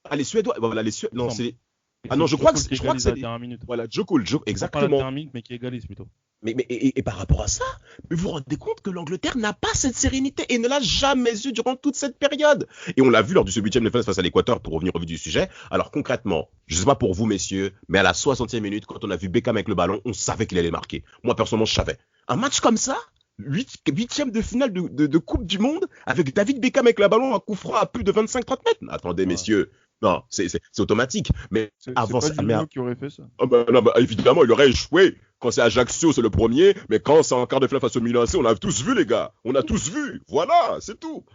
Ah, les Suédois. Voilà, les Suédois. Non, c'est. Ah non, je crois que c'est. Voilà, Joe Cole, exactement. Pas la dernière minute, mais qui égalise plutôt. Et par rapport à ça, vous vous rendez compte que l'Angleterre n'a pas cette sérénité et ne l'a jamais eu durant toute cette période. Et on l'a vu lors du 8e de finale face à l'Équateur, pour revenir au vif du sujet. Alors concrètement, je ne sais pas pour vous messieurs, mais à la 60e minute, quand on a vu Beckham avec le ballon, on savait qu'il allait marquer. Moi personnellement, je savais. Un match comme ça, 8e de finale de Coupe du Monde, avec David Beckham avec le ballon, un coup franc à plus de 25-30 mètres. Attendez messieurs. Non, c'est automatique. Mais avant ça, c'est pas qui aurait fait ça. Évidemment, il aurait échoué. Quand c'est Ajaccio, c'est le premier. Mais quand c'est en quart de finale face au Milan AC, on a tous vu, les gars. On a tous vu. Voilà, c'est tout.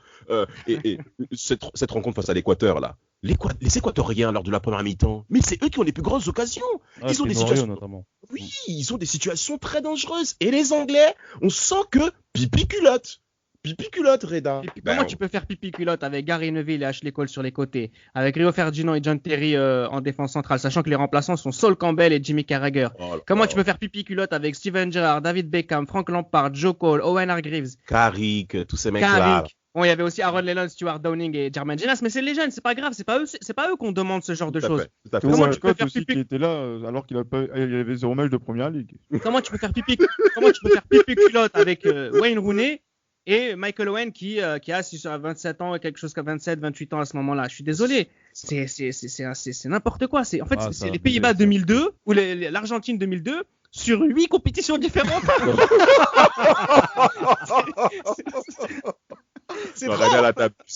Et cette rencontre face à l'Équateur, là. Les Équatoriens, lors de la première mi-temps, mais c'est eux qui ont les plus grosses occasions. Ils ont des situations. Notamment. Oui, ils ont des situations très dangereuses. Et les Anglais, on sent que pipi culotte. Pipi culotte, Reda. Comment tu peux faire pipi culotte avec Gary Neville et Ashley Cole sur les côtés, avec Rio Ferdinand et John Terry en défense centrale, sachant que les remplaçants sont Sol Campbell et Jimmy Carragher. Comment tu peux faire pipi culotte avec Steven Gerrard, David Beckham, Frank Lampard, Joe Cole, Owen Hargreaves, Carrick, tous ces mecs-là. Bon, il y avait aussi Aaron Lennon, Stuart Downing et Jermaine Jenas, mais c'est les jeunes, c'est pas grave, c'est pas eux qu'on demande ce genre de choses. Comment tu peux faire pipi qui était là alors qu'il avait 0 match de première ligue. Comment tu peux faire pipi culotte avec Wayne Rooney et Michael Owen qui a 27 ans, quelque chose comme 27, 28 ans à ce moment-là. Je suis désolé. C'est n'importe quoi. C'est les Pays-Bas 2002 ou l'Argentine 2002 sur 8 compétitions différentes.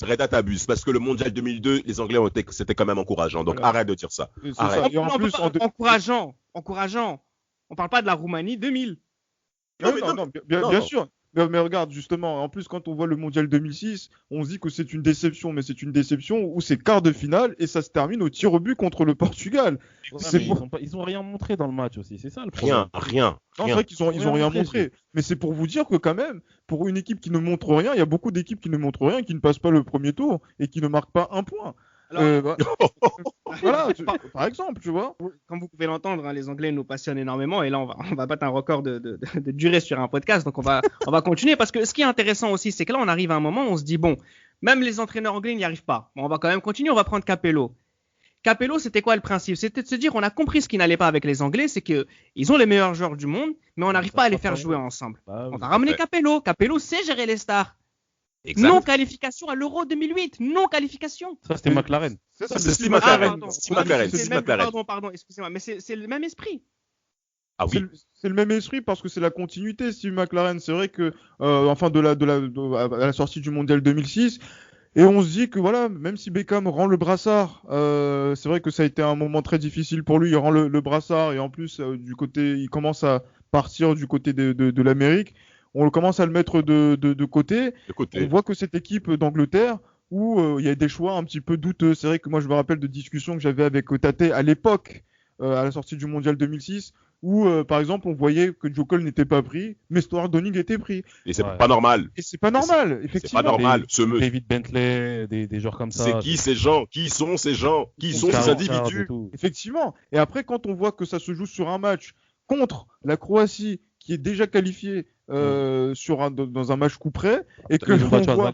Reda t'abuse parce que le mondial 2002, les Anglais c'était quand même encourageant. Donc arrête de dire ça. Arrête. Et en plus, encourageant. On parle pas de la Roumanie 2000. Bien sûr. Mais regarde, justement, en plus, quand on voit le mondial 2006, on se dit que c'est une déception, mais c'est une déception où c'est quart de finale et ça se termine au tir au but contre le Portugal. Ils ont rien montré dans le match aussi, c'est ça le problème. Rien. Non, c'est vrai qu'ils ont rien montré. Mais c'est pour vous dire que quand même, pour une équipe qui ne montre rien, il y a beaucoup d'équipes qui ne montrent rien, qui ne passent pas le premier tour et qui ne marquent pas un point. Voilà, par exemple, tu vois. Comme vous pouvez l'entendre, hein, les Anglais nous passionnent énormément et là on va battre un record de durée sur un podcast, donc on va continuer parce que ce qui est intéressant aussi, c'est que là on arrive à un moment où on se dit bon, même les entraîneurs anglais n'y arrivent pas. Bon, on va quand même continuer, on va prendre Capello. Capello, c'était quoi le principe? C'était de se dire on a compris ce qui n'allait pas avec les Anglais, c'est que ils ont les meilleurs joueurs du monde, mais on n'arrive pas à les faire jouer ensemble. On va ramener Capello. Capello sait gérer les stars. Exact. Non qualification à l'Euro 2008, non qualification. Ça c'était McLaren. C'est Steve McLaren. Pardon, excusez-moi, mais c'est le même esprit. Ah oui. C'est le même esprit parce que c'est la continuité. Steve McLaren, c'est vrai que à la sortie du Mondial 2006, et on se dit que voilà, même si Beckham rend le brassard, c'est vrai que ça a été un moment très difficile pour lui. Il rend le brassard et en plus du côté, il commence à partir du côté de l'Amérique. On commence à le mettre de côté. On voit que cette équipe d'Angleterre, où il y a des choix un petit peu douteux. C'est vrai que moi, je me rappelle de discussions que j'avais avec Tate à l'époque, à la sortie du Mondial 2006, où, par exemple, on voyait que Joe Cole n'était pas pris, mais Stuart Downing était pris. Et c'est pas normal. Et c'est pas normal, effectivement. C'est pas normal. David Bentley, des joueurs comme ça. C'est qui ces gens? Qui sont ces gens? Qui sont ces individus? Effectivement. Et après, quand on voit que ça se joue sur un match contre la Croatie, qui est déjà qualifiée dans un match coup près, et que on voit...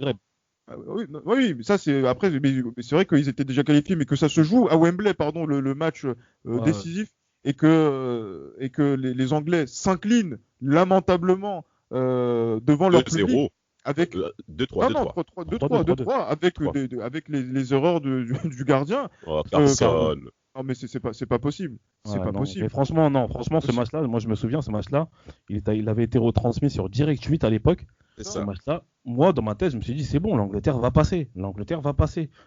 Oui, ça c'est après. Mais c'est vrai qu'ils étaient déjà qualifiés, mais que ça se joue à Wembley, le match décisif, et que les Anglais s'inclinent lamentablement devant leur public avec 2-3 avec les erreurs du gardien. Non, mais c'est pas possible. C'est pas possible. Mais franchement, ce match-là, moi je me souviens, ce match-là, il avait été retransmis sur Direct 8 à l'époque. Ce match-là, moi dans ma tête, je me suis dit c'est bon, l'Angleterre va passer.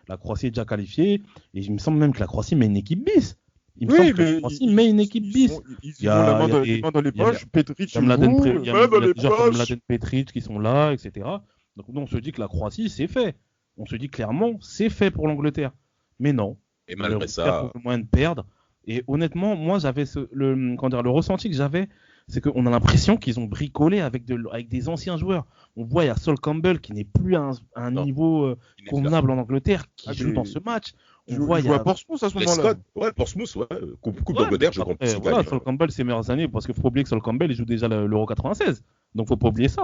La Croatie est déjà qualifiée et il me semble même que la Croatie met une équipe bis. Il me semble que la Croatie met une équipe bis. Ils ont la main dans les poches. Petric, il y a des joueurs comme Mladen Petric qui sont là, etc. Donc nous on se dit que la Croatie c'est fait. on se dit clairement, c'est fait pour l'Angleterre. Mais non. Et malgré L'Angleterre ça, trouve le moyen de perdre. Et honnêtement, moi, j'avais le ressenti que j'avais, c'est qu'on a l'impression qu'ils ont bricolé avec des anciens joueurs. On voit, il y a Sol Campbell qui n'est plus à un Non. niveau inefficace. convenable en Angleterre, qui joue mais dans ce match. On Je voit, il y joue a à Portsmouth à ce moment-là. Prescott, ouais, Portsmouth, ouais. Coupe d'Angleterre, je comprends. après, voilà, Sol Campbell, ses meilleures années, parce qu'il faut pas oublier que Sol Campbell, il joue déjà l'Euro 96. Donc, faut pas oublier ça.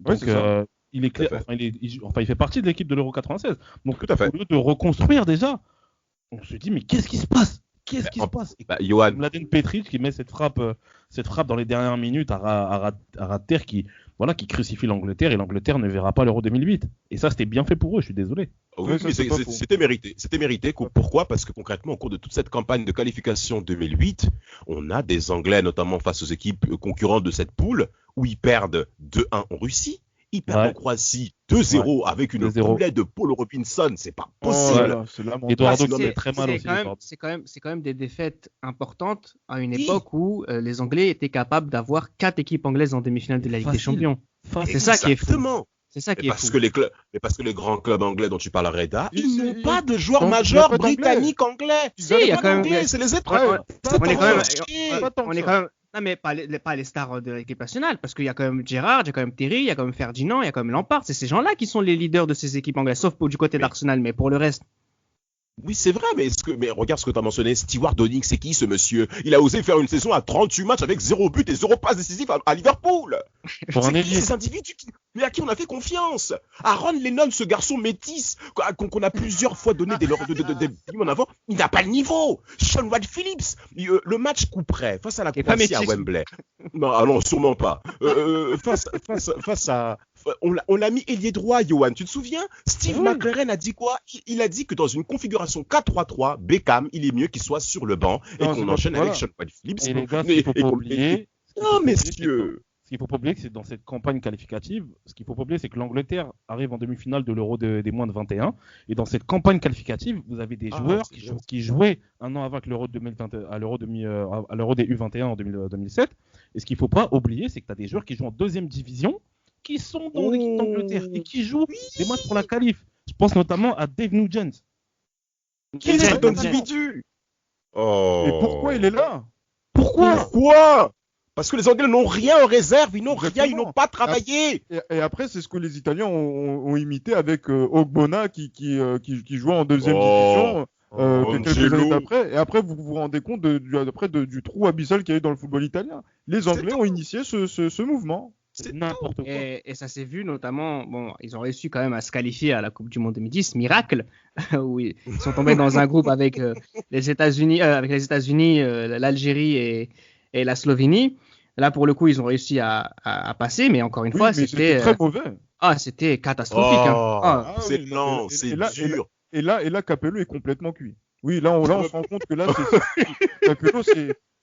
Ouais, Donc, c'est ça. il est clair, Tout à fait. il fait partie de l'équipe de l'Euro 96. Donc, Tout à fait. au lieu de reconstruire déjà, on se dit, mais qu'est-ce qui se passe? Qu'est-ce qui se passe? Bah, Johan, Mladen Petric qui met cette frappe dans les dernières minutes à Rater qui crucifie l'Angleterre, et l'Angleterre ne verra pas l'Euro 2008. Et ça, c'était bien fait pour eux, je suis désolé. oui, Ouais, ça, mais c'est pas faux. c'était mérité. C'était mérité. Pourquoi? Parce que concrètement, au cours de toute cette campagne de qualification 2008, on a des Anglais, notamment face aux équipes concurrentes de cette poule, où ils perdent 2-1 en Russie, ils perdent Ouais. en Croatie 2-0 avec une 2-0. poulet de Paul Robinson. C'est pas Oh possible. là là, c'est lamentable. Eduardo c'est- qui est très mal aussi. Eduardo. C'est quand même des défaites importantes à une Oui. époque où les Anglais étaient capables d'avoir 4 équipes anglaises en demi-finale de la Ligue des Facile. Champions. Facile. C'est ça qui est fou. Exactement. C'est ça qui est Parce fou. que les grands clubs anglais dont tu parles, Reda, Ils- ils n'ont ils- pas de joueurs ils ont majeurs pas d'anglais. britanniques anglais. Si, Ils il y a ont quand même- d'anglais, c'est les Ouais, étrangers. ouais, C'est on est pour quand même- chier. pas tant que On est ça. quand même. Non, mais pas les stars de l'équipe nationale, parce qu'il y a quand même Gerrard, il y a quand même Terry, il y a quand même Ferdinand, il y a quand même Lampard. C'est ces gens-là qui sont les leaders de ces équipes anglaises, sauf pour du côté Mais- d'Arsenal, mais pour le reste. Oui, c'est vrai, mais regarde ce que tu as mentionné. Stewart Downing, c'est qui ce monsieur? Il a osé faire une saison à 38 matchs avec 0 but et 0 passe décisive à Liverpool. Pour un C'est qui ailier. ces individus mais à qui on a fait confiance? Aaron Lennon, ce garçon métis qu'on a plusieurs fois donné des films en avant, il n'a pas le niveau. Sean Wright Phillips, le match coup près face à la Il est pas Croatie à métis. Wembley. Non, ah non, sûrement pas. Face à on l'a mis ailier droit, Johan. Tu te souviens? Steve Oui. McLaren a dit quoi? Il a dit que dans une configuration 4-3-3, Beckham, il est mieux qu'il soit sur le banc et Non, qu'on c'est pas- enchaîne voilà. avec Sean Wright Phillips. Et les gars, ce Et- qu'il faut et- pas et- oublier. Non, messieurs. Ce qu'il faut pas oublier, c'est dans cette campagne qualificative, ce qu'il faut pas oublier, c'est que l'Angleterre arrive en demi-finale de l'Euro des moins de 21. Et dans cette campagne qualificative, vous avez des Ah, joueurs c'est bien. qui jouaient un an avant que l'Euro 2020, à l'Euro des U21 en 2007. Et ce qu'il faut pas oublier, c'est que tu as des joueurs qui jouent en deuxième division, qui sont dans l'équipe d'Angleterre et qui jouent des matchs pour la qualif. Je pense notamment à Dave Nugent. Quel est cet Nugent. individu? Oh. Et pourquoi il est là? Pourquoi? Parce que les Anglais n'ont rien en réserve, ils n'ont rien, ils Exactement. n'ont pas travaillé. Et après, c'est ce que les Italiens ont imité avec Ogbonna qui jouait en deuxième division quelques Angelo. années d'après. Et après, vous vous rendez compte du trou abyssal qu'il y a eu dans le football italien. Les Anglais ont initié ce mouvement. C'est N'importe quoi. Et ça s'est vu notamment, bon, ils ont réussi quand même à se qualifier à la Coupe du Monde 2010, miracle, où ils sont tombés dans un groupe avec les États-Unis, l'Algérie et la Slovénie. Là, pour le coup, ils ont réussi à passer, mais encore une Oui, fois, mais c'était très mauvais. c'était catastrophique. hein. Oh, Ah, c'est oui, lent, et c'est là- dur. Et là, Capello est complètement cuit. Oui, là, on se rend compte que là, Capello,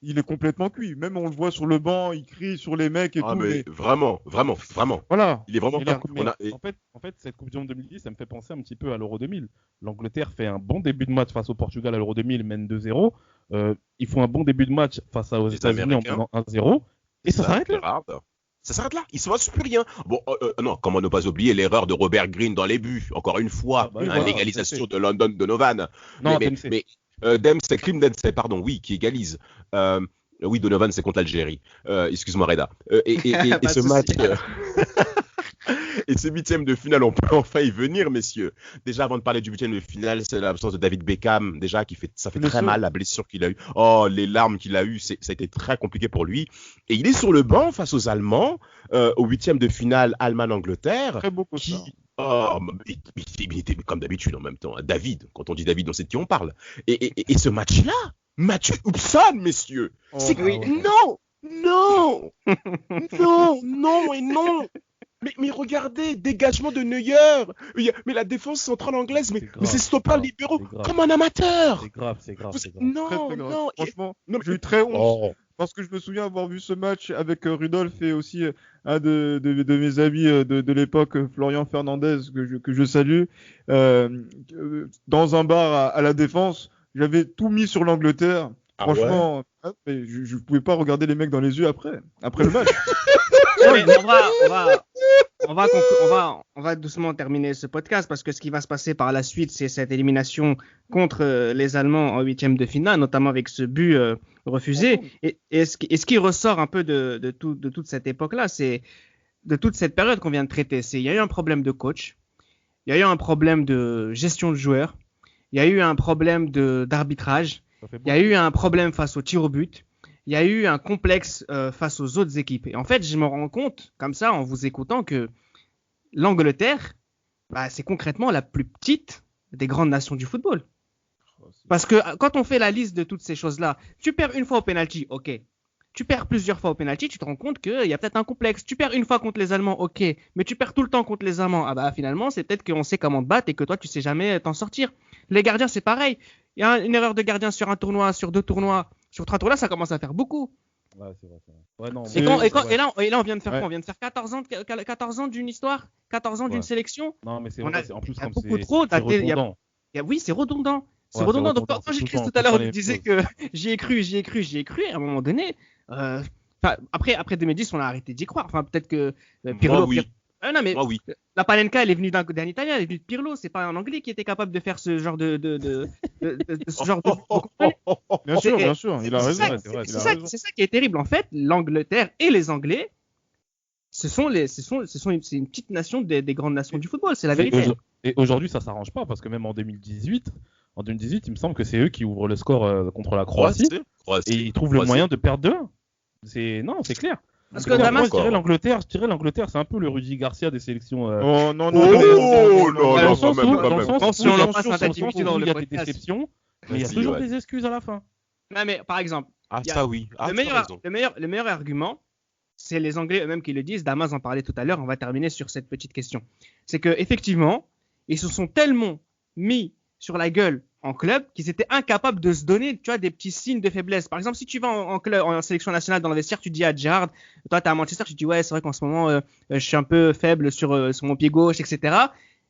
il est complètement cuit. Même on le voit sur le banc, il crie sur les mecs et Ah, tout. mais Mais vraiment. voilà. Il est vraiment Et pas la- cool. mais en fait, cette Coupe du Monde 2010, ça me fait penser un petit peu à l'Euro 2000. L'Angleterre fait un bon début de match face au Portugal à l'Euro 2000, mène 2-0. Ils font un bon début de match face aux Les États-Unis en Américains. menant 1-0. Et ça s'arrête là. Ça s'arrête là. Il se passe plus rien. Bon, non, comment ne pas oublier l'erreur de Robert Greene dans les buts. Encore une fois, Ah bah oui, hein, voilà, l'égalisation de London Donovan. Non, mais, Dempsey. Dempsey, Krim Dempsey, pardon, oui, qui égalise. Oui, Donovan, c'est contre l'Algérie. Excuse-moi, Reda. Et Pas ce de match. souci. Et ce huitième de finale, on peut enfin y venir, messieurs. Déjà, avant de parler du huitième de finale, c'est l'absence de David Beckham, déjà, ça fait très mal, la blessure qu'il a eue. Oh, les larmes qu'il a eues, ça a été très compliqué pour lui. Et il est sur le banc face aux Allemands, au huitième de finale Allemagne-Angleterre. Très beau Qui... costard. Oh, il était comme d'habitude en même temps. David, quand on dit David, on sait de qui on parle. Et ce match-là, Mathieu Hudson, messieurs. Oh, C'est oui. non, non et non. Mais regardez, dégagement de Neuer. Mais la défense centrale anglaise, mais grave, c'est stopper grave, libéraux c'est grave. comme un amateur. C'est grave, c'est grave. Non, Très, très grave. non. Franchement, non, j'ai eu très honte. Oh. Parce que je me souviens avoir vu ce match avec Rudolf et aussi un de mes amis de l'époque, Florian Fernandez, que je salue, dans un bar à la Défense. J'avais tout mis sur l'Angleterre. Ah ouais. Franchement, mais je pouvais pas regarder les mecs dans les yeux après le match. On va doucement terminer ce podcast parce que ce qui va se passer par la suite, c'est cette élimination contre les Allemands en huitième de finale, notamment avec ce but refusé. Et ce qui ressort un peu de toute cette époque-là, c'est de toute cette période qu'on vient de traiter. Il y a eu un problème de coach, il y a eu un problème de gestion de joueurs, il y a eu un problème d'arbitrage, il y a eu un problème face au tir au but. Il y a eu un complexe face aux autres équipes. Et en fait, je me rends compte, comme ça, en vous écoutant, que l'Angleterre, c'est concrètement la plus petite des grandes nations du football. Parce que quand on fait la liste de toutes ces choses-là, tu perds une fois au penalty, ok. Tu perds plusieurs fois au penalty, tu te rends compte qu'il y a peut-être un complexe. Tu perds une fois contre les Allemands, ok. Mais tu perds tout le temps contre les Allemands. Finalement, c'est peut-être qu'on sait comment te battre et que toi, tu sais jamais t'en sortir. Les gardiens, c'est pareil. Il y a une erreur de gardien sur un tournoi, sur 2 tournois. Sur 3 tournois, ça commence à faire beaucoup. Ouais, c'est vrai. Ouais, non, et là, on vient de faire quoi? On vient de faire 14 ans d'une histoire, 14 ans d'une sélection. Non, mais c'est vrai. En plus, comme beaucoup trop. C'est redondant. Oui, c'est redondant. C'est redondant. Donc, quand Gilles-Chris tout à l'heure me disait que j'y ai cru, à un moment donné. Après 2010, on a arrêté d'y croire. Enfin, peut-être que Pirlo. Oui. Non, mais oui. La Panenka, elle est venue d'un Italien, elle est venue de Pirlo. C'est pas un Anglais qui était capable de faire ce genre de ce genre de. Bien sûr, il a raison. C'est ça qui est terrible. En fait, l'Angleterre et les Anglais, c'est une petite nation des grandes nations du football. C'est la vérité. Et aujourd'hui, ça s'arrange pas parce que même en 2018, il me semble que c'est eux qui ouvrent le score contre la Croatie. Et ils trouvent le moyen de perdre 2-1. Non, c'est clair. Parce que moi, je dirais l'Angleterre, c'est un peu le Rudy Garcia des sélections. Oh non, dans le sens où il y a des déceptions, mais il y a toujours des excuses à la fin. Non, mais par exemple, le meilleur argument, c'est les Anglais eux-mêmes qui le disent. Damas en parlait tout à l'heure. On va terminer sur cette petite question. C'est que effectivement, ils se sont tellement mis sur la gueule en club qu'ils étaient incapables de se donner, tu vois, des petits signes de faiblesse. Par exemple, si tu vas en club, en sélection nationale dans le vestiaire, tu dis à Gerrard, toi t'es à Manchester, tu dis ouais, c'est vrai qu'en ce moment je suis un peu faible sur mon pied gauche, etc.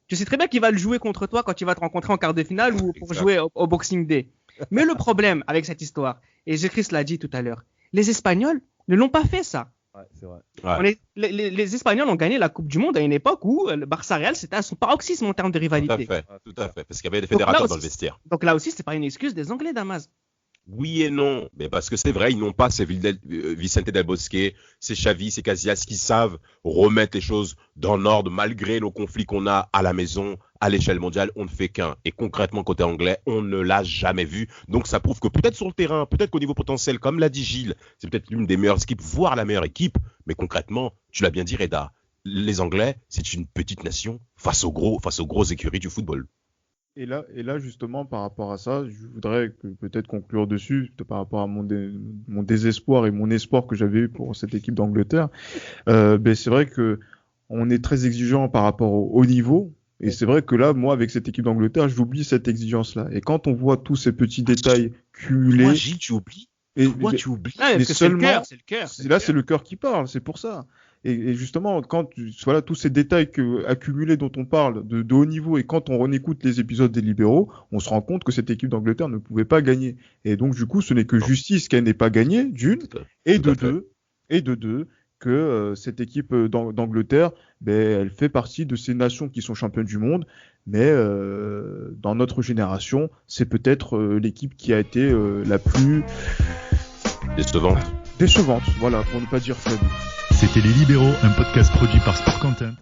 Tu sais très bien qu'il va le jouer contre toi quand il va te rencontrer en quart de finale ou pour jouer au Boxing Day. Mais le problème avec cette histoire, et Chris l'a dit tout à l'heure, les Espagnols ne l'ont pas fait ça. Ouais, c'est vrai. Ouais. Les Espagnols ont gagné la Coupe du Monde à une époque où le Barça Real c'était à son paroxysme en termes de rivalité. Tout à fait. Parce qu'il y avait des fédérateurs dans le vestiaire. Donc là aussi, c'est pas une excuse des Anglais, Damas. Oui et non, mais parce que c'est vrai, ils n'ont pas ces Vicente Del Bosque, ces Xavi, ces Casillas qui savent remettre les choses dans l'ordre malgré nos conflits qu'on a à la maison, à l'échelle mondiale, on ne fait qu'un. Et concrètement, côté anglais, on ne l'a jamais vu. Donc ça prouve que peut-être sur le terrain, peut-être qu'au niveau potentiel, comme l'a dit Gilles, c'est peut-être l'une des meilleures équipes, voire la meilleure équipe. Mais concrètement, tu l'as bien dit Reda, les Anglais, c'est une petite nation face aux grosses écuries du football. Et là, justement, par rapport à ça, je voudrais peut-être conclure dessus, par rapport à mon désespoir et mon espoir que j'avais eu pour cette équipe d'Angleterre. C'est vrai que on est très exigeant par rapport au haut niveau. Et c'est vrai que là, moi, avec cette équipe d'Angleterre, j'oublie cette exigence-là. Et quand on voit tous ces petits détails cumulés. Moi, Gilles, tu oublies. Tu oublies. Mais seulement, c'est le cœur. Là, c'est le cœur qui parle, c'est pour ça. Et justement, quand tous ces détails accumulés dont on parle de haut niveau, et quand on réécoute les épisodes des Libéraux, on se rend compte que cette équipe d'Angleterre ne pouvait pas gagner. Et donc, du coup, ce n'est que justice qu'elle n'ait pas gagné, d'une, et de deux, que cette équipe d'Angleterre, elle fait partie de ces nations qui sont championnes du monde, mais dans notre génération, c'est peut-être l'équipe qui a été la plus décevante, voilà, pour ne pas dire faible. C'était Les Libéraux, un podcast produit par Sport Content.